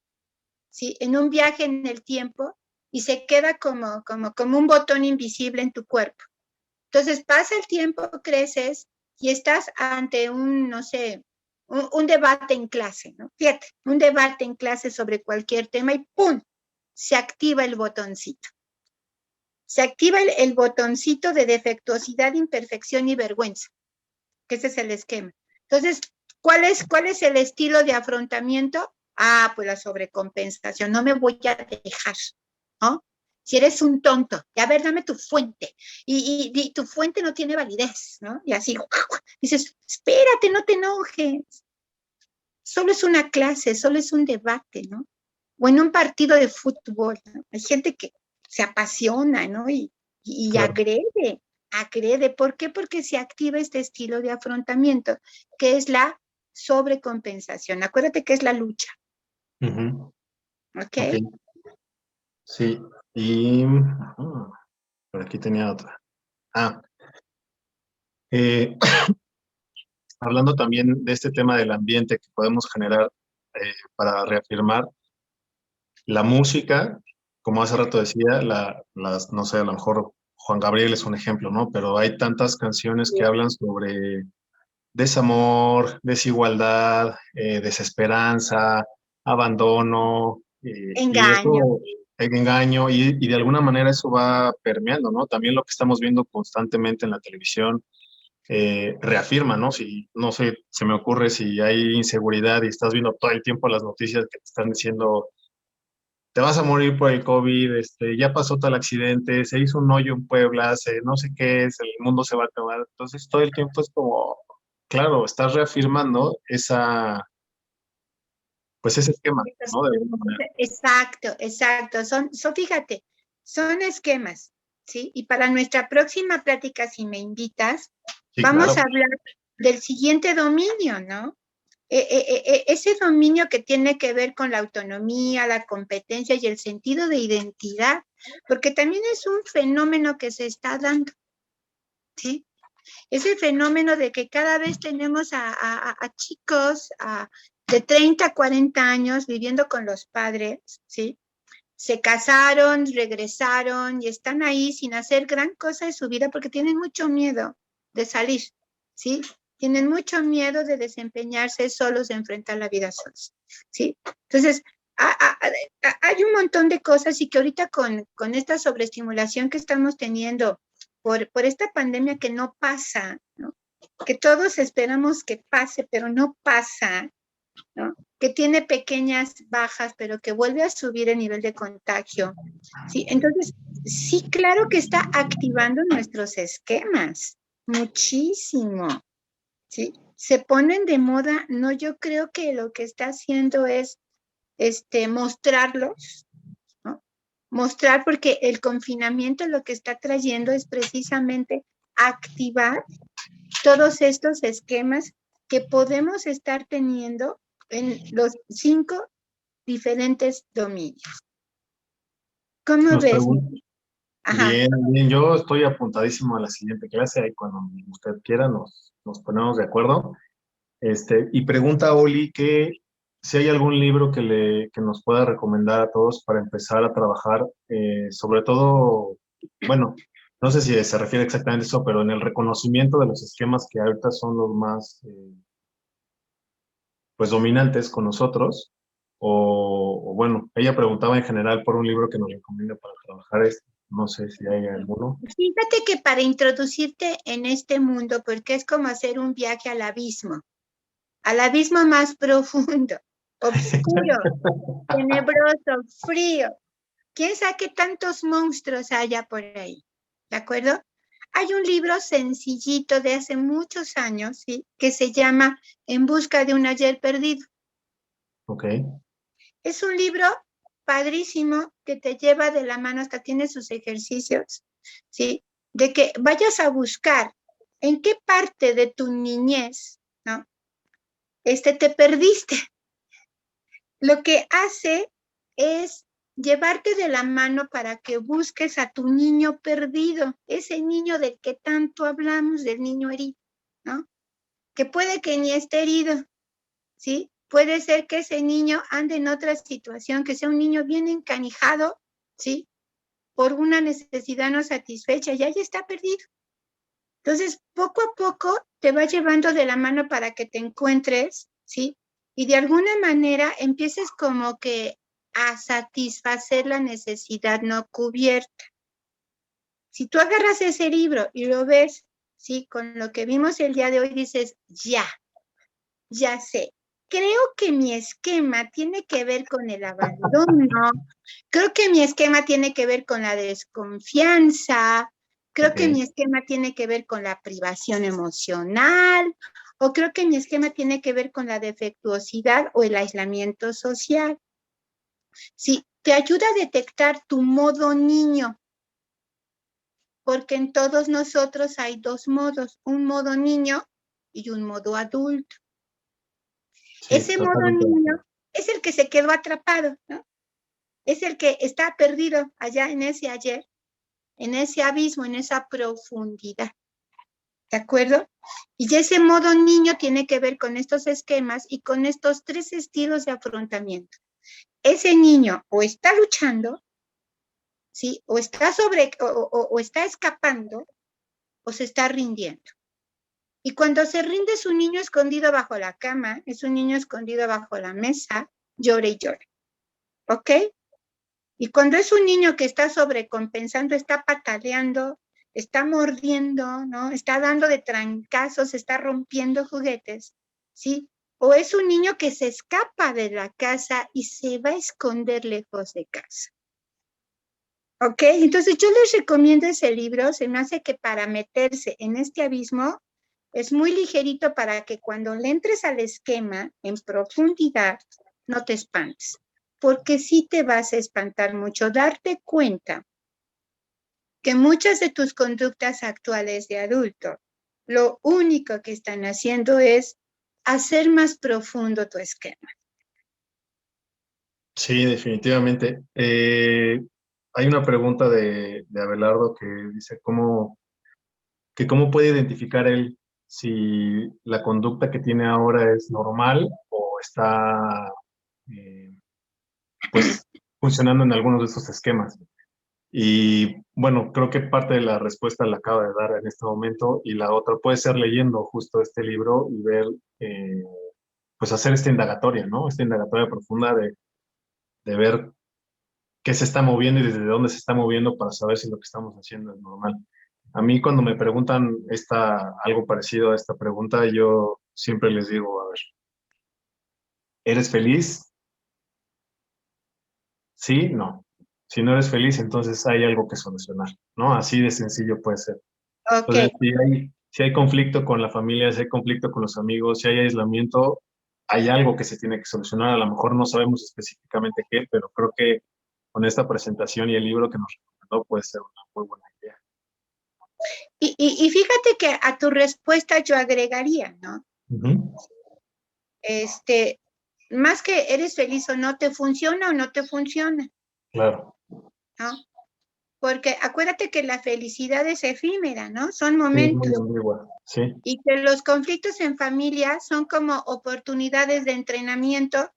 ¿sí? En un viaje en el tiempo y se queda como un botón invisible en tu cuerpo. Entonces pasa el tiempo, creces y estás ante no sé, un debate en clase, ¿no? Fíjate, un debate en clase sobre cualquier tema y ¡pum! Se activa el botoncito. Se activa el botoncito de defectuosidad, imperfección y vergüenza, que ese es el esquema. Entonces, cuál es el estilo de afrontamiento? Ah, pues la sobrecompensación, no me voy a dejar, ¿no? Si eres un tonto, a ver, dame tu fuente. Y tu fuente no tiene validez, ¿no? Y así, dices, espérate, no te enojes. Solo es una clase, solo es un debate, ¿no? o en un partido de fútbol, ¿no? Hay gente que se apasiona, ¿no? Y Claro. agrede. ¿Por qué? Porque se activa este estilo de afrontamiento, que es la sobrecompensación. Acuérdate que es la lucha, Ujú. ¿ok? Ok, sí. Y por aquí tenía otra. Ah, eh, hablando también de este tema del ambiente que podemos generar para reafirmar la música, como hace rato decía, no sé, a lo mejor Juan Gabriel es un ejemplo, ¿no? Pero hay tantas canciones que hablan sobre desamor, desigualdad, desesperanza, abandono, y Engaño. eso, engaño, y de alguna manera eso va permeando, ¿no? También lo que estamos viendo constantemente en la televisión reafirma, ¿no? Si, no sé, se me ocurre si hay inseguridad y estás viendo todo el tiempo las noticias que te están diciendo, te vas a morir por el COVID, ya pasó tal accidente, se hizo un hoyo en Puebla, no sé qué es, el mundo se va a acabar. Entonces, todo el tiempo es como, claro, estás reafirmando pues ese esquema, ¿no? De alguna manera. Exacto. Fíjate, son esquemas, ¿sí? Y para nuestra próxima plática, si me invitas, Sí, vamos claro. a hablar del siguiente dominio, ¿no? Ese dominio que tiene que ver con la autonomía, la competencia y el sentido de identidad, porque también es un fenómeno que se está dando, ¿sí? Es el fenómeno de que cada vez tenemos a chicos de 30 a 40 años viviendo con los padres, ¿sí? Se casaron, regresaron y están ahí sin hacer gran cosa de su vida porque tienen mucho miedo de salir, ¿sí? Tienen mucho miedo de desempeñarse solos, de enfrentar la vida solos, ¿sí? Entonces, hay un montón de cosas y que ahorita con esta sobreestimulación que estamos teniendo por esta pandemia que no pasa, ¿no? Que todos esperamos que pase, pero no pasa, ¿no? Que tiene pequeñas bajas, pero que vuelve a subir el nivel de contagio. ¿Sí? Entonces, sí, claro que está activando nuestros esquemas, muchísimo. ¿Sí? Se ponen de moda, no, yo creo que lo que está haciendo es mostrarlos, ¿no? Mostrar porque el confinamiento lo que está trayendo es precisamente activar todos estos esquemas que podemos estar teniendo en los 5 diferentes dominios. ¿Cómo Nos ves? pregunta. Ajá. Bien, bien, yo estoy apuntadísimo a la siguiente clase, ahí cuando usted quiera nos ponemos de acuerdo. Y pregunta a Oli que si hay algún libro que nos pueda recomendar a todos para empezar a trabajar, sobre todo, bueno, no sé si se refiere exactamente a eso, pero en el reconocimiento de los esquemas que ahorita son los más, pues, dominantes con nosotros, o bueno, ella preguntaba en general por un libro que nos recomienda para trabajar esto. No sé si hay alguno. Fíjate que para introducirte en este mundo, porque es como hacer un viaje al abismo más profundo, oscuro, tenebroso, frío. ¿Quién sabe qué tantos monstruos haya por ahí? ¿De acuerdo? Hay un libro sencillito de hace muchos años, ¿sí? Que se llama En busca de un ayer perdido. Ok, Es un libro padrísimo que te lleva de la mano, hasta tiene sus ejercicios, ¿sí? De que vayas a buscar en qué parte de tu niñez, ¿no? Te perdiste. Lo que hace es llevarte de la mano para que busques a tu niño perdido, ese niño del que tanto hablamos, del niño herido, ¿no? Que puede que ni esté herido, ¿sí? Puede ser que ese niño ande en otra situación, que sea un niño bien encanijado, ¿sí? Por una necesidad no satisfecha y ahí está perdido. Entonces, poco a poco te va llevando de la mano para que te encuentres, ¿sí? Y de alguna manera empieces como que a satisfacer la necesidad no cubierta. Si tú agarras ese libro y lo ves, ¿sí? Con lo que vimos el día de hoy, dices, ya sé. Creo que mi esquema tiene que ver con el abandono, creo que mi esquema tiene que ver con la desconfianza, creo ok. que mi esquema tiene que ver con la privación emocional, o creo que mi esquema tiene que ver con la defectuosidad o el aislamiento social. Sí, te ayuda a detectar tu modo niño, porque en todos nosotros hay dos modos, un modo niño y un modo adulto. Sí, Ese modo totalmente. niño es el que se quedó atrapado, ¿no? Es el que está perdido allá en ese ayer, en ese abismo, en esa profundidad. ¿De acuerdo? Y ese modo niño tiene que ver con estos esquemas y con estos tres estilos de afrontamiento. Ese niño o está luchando, ¿sí? O está o está escapando, o se está rindiendo. Y cuando se rinde es un niño escondido bajo la cama, es un niño escondido bajo la mesa, llore y llore. ¿Ok? Y cuando es un niño que está sobrecompensando, está pataleando, está mordiendo, ¿no? Está dando de trancazos, está rompiendo juguetes, ¿sí? O es un niño que se escapa de la casa y se va a esconder lejos de casa. ¿Ok? Entonces yo les recomiendo ese libro, se me hace que para meterse en este abismo es muy ligerito para que cuando le entres al esquema en profundidad no te espantes, porque sí te vas a espantar mucho, darte cuenta que muchas de tus conductas actuales de adulto, lo único que están haciendo es hacer más profundo tu esquema. Sí, definitivamente. Hay una pregunta de Abelardo que dice cómo puede identificar él si la conducta que tiene ahora es normal o está eh, pues funcionando en algunos de estos esquemas. Y bueno, creo que parte de la respuesta la acaba de dar en este momento y la otra puede ser leyendo justo este libro y ver, pues hacer esta indagatoria, ¿no? Esta indagatoria profunda de ver qué se está moviendo y desde dónde se está moviendo para saber si lo que estamos haciendo es normal. A mí cuando me preguntan algo parecido a esta pregunta, yo siempre les digo, a ver, ¿eres feliz? Sí, no. Si no eres feliz, entonces hay algo que solucionar, ¿no? Así de sencillo puede ser. Ok, Entonces, si hay conflicto con la familia, si hay conflicto con los amigos, si hay aislamiento, hay algo que se tiene que solucionar. A lo mejor no sabemos específicamente qué, pero creo que con esta presentación y el libro que nos recomendó puede ser una muy buena idea. y fíjate que a tu respuesta yo agregaría, ¿no? Ujú. Más que eres feliz o no, te funciona o no te funciona, Claro, ¿no? Porque acuérdate que la felicidad es efímera, ¿no? Son sí, es muy momentos. ambigua, sí, Y que los conflictos en familia son como oportunidades de entrenamiento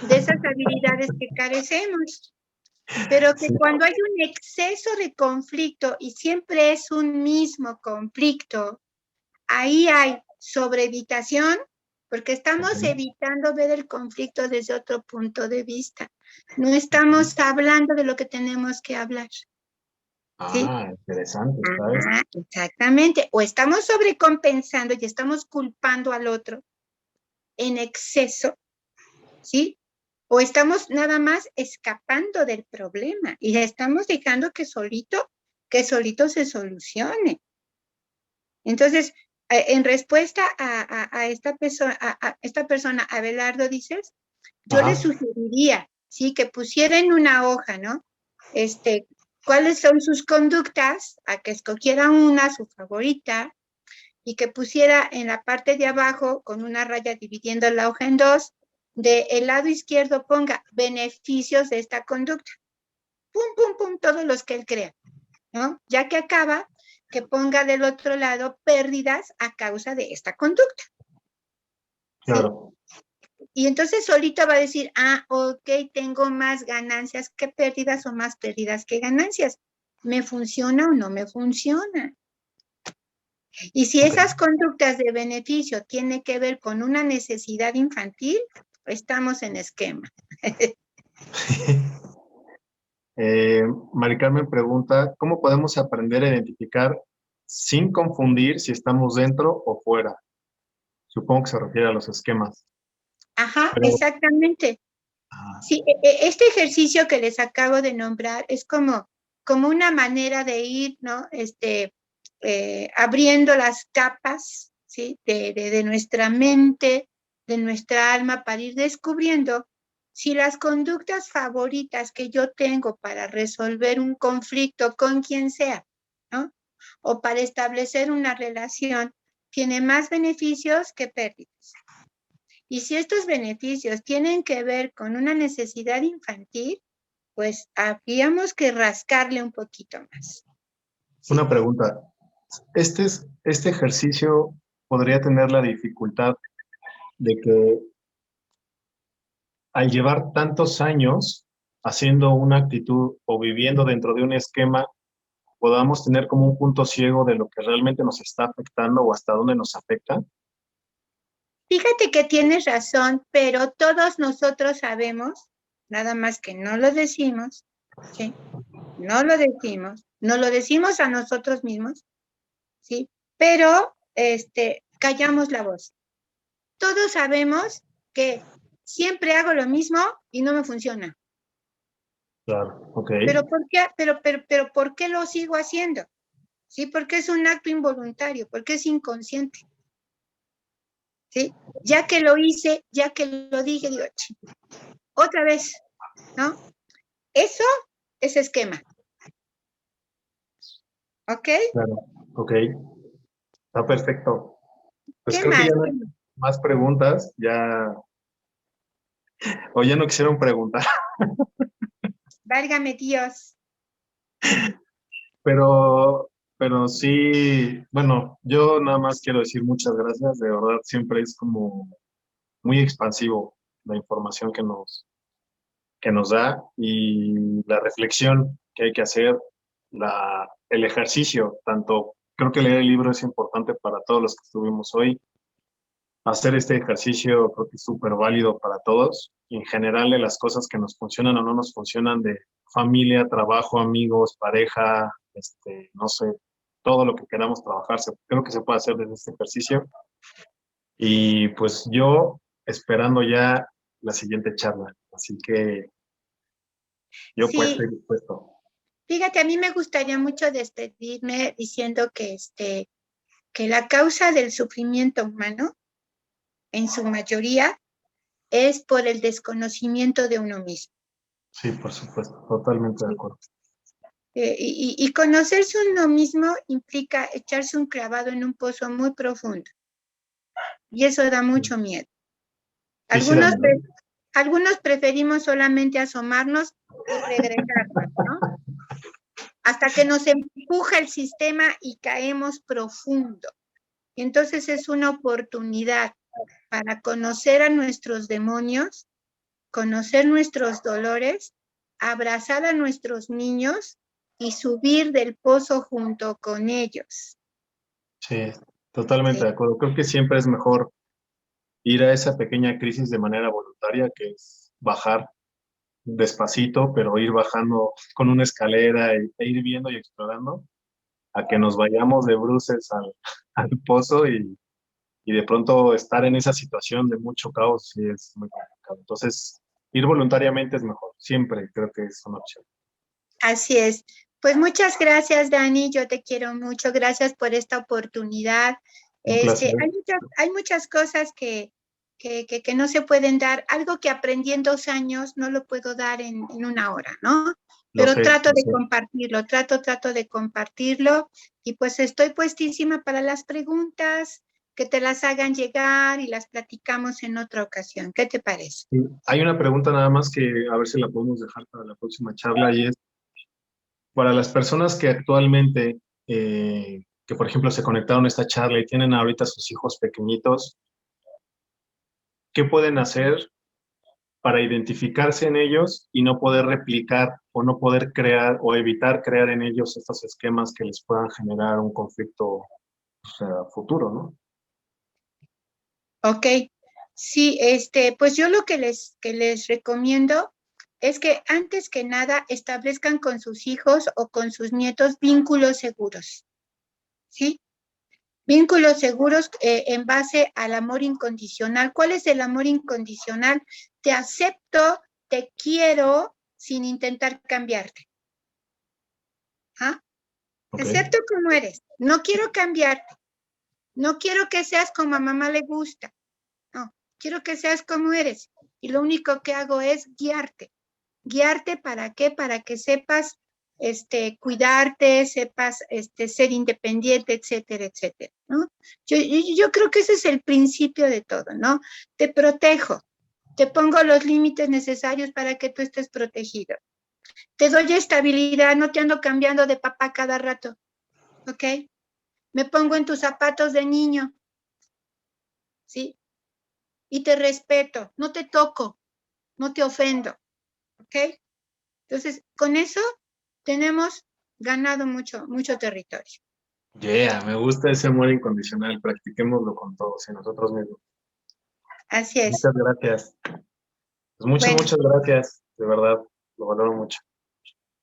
de esas habilidades que carecemos. Pero que sí, cuando hay un exceso de conflicto y siempre es un mismo conflicto, ahí hay sobreevitación, porque estamos ok. evitando ver el conflicto desde otro punto de vista. No estamos hablando de lo que tenemos que hablar, ¿sí? Ah, interesante, ¿sabes? Ah, exactamente. O estamos sobrecompensando y estamos culpando al otro en exceso, ¿sí? O estamos nada más escapando del problema y estamos dejando que solito se solucione. Entonces, en respuesta a esta persona, Abelardo, dices, yo le Ajá, sugeriría, sí, que pusiera en una hoja, ¿no? Cuáles son sus conductas, a que escogiera una, su favorita, y que pusiera en la parte de abajo, con una raya dividiendo la hoja en dos, del lado izquierdo ponga beneficios de esta conducta. Pum, pum, pum, todos los que él crea, ¿no? Ya que acaba, que ponga del otro lado pérdidas a causa de esta conducta, ¿sí? claro. Y entonces solito va a decir, ok, tengo más ganancias que pérdidas o más pérdidas que ganancias. ¿Me funciona o no me funciona? Y si Ok. esas conductas de beneficio tienen que ver con una necesidad infantil, estamos en esquema. Mari Carmen pregunta, ¿cómo podemos aprender a identificar sin confundir si estamos dentro o fuera? Supongo que se refiere a los esquemas. Ajá, Pero, exactamente. ah, Sí, este ejercicio que les acabo de nombrar es como una manera de ir, ¿no? Abriendo las capas, ¿sí? De nuestra mente, de nuestra alma, para ir descubriendo Si las conductas favoritas que yo tengo para resolver un conflicto con quien sea, ¿no? O para establecer una relación, tiene más beneficios que pérdidas. Y si estos beneficios tienen que ver con una necesidad infantil, pues habríamos que rascarle un poquito más. ¿Sí? Una pregunta. Este ejercicio podría tener la dificultad de que al llevar tantos años haciendo una actitud o viviendo dentro de un esquema, podamos tener como un punto ciego de lo que realmente nos está afectando o hasta dónde nos afecta. Fíjate que tienes razón, pero todos nosotros sabemos, nada más que no lo decimos, ¿sí? No lo decimos, no lo decimos a nosotros mismos, ¿sí? Pero callamos la voz. Todos sabemos que siempre hago lo mismo y no me funciona. Claro, ok. Pero ¿por qué lo sigo haciendo? ¿Sí? Porque es un acto involuntario, porque es inconsciente. ¿Sí? Ya que lo hice, ya que lo dije, digo, otra vez, ¿no? Eso es esquema. ¿Ok? Claro, ok. Está perfecto. Pues ¿Qué creo que más? ya no hay más preguntas, o ya no quisieron preguntar, Válgame Dios. pero sí, bueno, yo nada más quiero decir muchas gracias, de verdad siempre es como muy expansivo la información que nos da y la reflexión que hay que hacer, el ejercicio, tanto creo que leer el libro es importante para todos los que estuvimos hoy. Hacer este ejercicio creo que es súper válido para todos. Y en general de las cosas que nos funcionan o no nos funcionan de familia, trabajo, amigos, pareja, no sé, todo lo que queramos trabajar, creo que se puede hacer desde este ejercicio. Y pues yo esperando ya la siguiente charla. Así que yo pues Sí, estoy dispuesto. fíjate, a mí me gustaría mucho despedirme diciendo que la causa del sufrimiento humano, en su mayoría, es por el desconocimiento de uno mismo. Sí, por supuesto, totalmente de Sí. acuerdo. Y conocerse uno mismo implica echarse un clavado en un pozo muy profundo. Y eso da mucho miedo. Sí, sí, Algunos, Daniel. algunos preferimos solamente asomarnos y regresarnos, ¿no? Hasta que nos empuja el sistema y caemos profundo. Entonces es una oportunidad para conocer a nuestros demonios, conocer nuestros dolores, abrazar a nuestros niños y subir del pozo junto con ellos. Sí, totalmente Sí. de acuerdo. Creo que siempre es mejor ir a esa pequeña crisis de manera voluntaria, que es bajar despacito, pero ir bajando con una escalera e ir viendo y explorando, a que nos vayamos de bruces al pozo y de pronto estar en esa situación de mucho caos sí es muy complicado. Entonces, ir voluntariamente es mejor, siempre creo que es una opción. Así es. Pues muchas gracias, Dani. Yo te quiero mucho. Gracias por esta oportunidad. Un placer. Hay muchas cosas que no se pueden dar. Algo que aprendí en 2 años no lo puedo dar en una hora, ¿no? Lo Pero sé, trato lo de sé. compartirlo, trato de compartirlo. Y pues estoy puestísima para las preguntas, que te las hagan llegar y las platicamos en otra ocasión. ¿Qué te parece? Sí, hay una pregunta nada más que a ver si la podemos dejar para la próxima charla y es, para las personas que actualmente, que por ejemplo se conectaron a esta charla y tienen ahorita sus hijos pequeñitos, ¿qué pueden hacer para identificarse en ellos y no poder replicar o no poder crear o evitar crear en ellos estos esquemas que les puedan generar un conflicto, o sea, futuro, ¿no? Ok, sí, pues yo lo que les recomiendo es que antes que nada establezcan con sus hijos o con sus nietos vínculos seguros, ¿sí? Vínculos seguros en base al amor incondicional. ¿Cuál es el amor incondicional? Te acepto, te quiero sin intentar cambiarte. ¿Ah? Te Ok, acepto como eres. No quiero cambiarte. No quiero que seas como a mamá le gusta. No, quiero que seas como eres. y lo único que hago es guiarte. ¿Guiarte para qué? Para que sepas cuidarte, sepas ser independiente, etcétera, etcétera, ¿no? Yo creo que ese es el principio de todo, ¿no? Te protejo, te pongo los límites necesarios para que tú estés protegido. Te doy estabilidad, no te ando cambiando de papá cada rato, ¿ok? Me pongo en tus zapatos de niño, ¿sí? Y te respeto, no te toco, no te ofendo, ¿ok? Entonces, con eso tenemos ganado mucho territorio. Yeah, me gusta ese amor incondicional. Practiquémoslo con todos y nosotros mismos. Así es. Muchas gracias. Pues muchas gracias. De verdad, lo valoro mucho.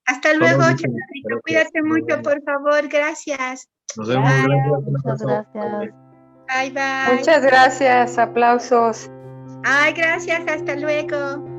Hasta luego, Chaparrito. Cuídate mucho, por favor. Gracias. Nos vemos. Gracias. Muchas gracias. Bye, bye. Muchas gracias. Aplausos. Ay, gracias. Hasta luego.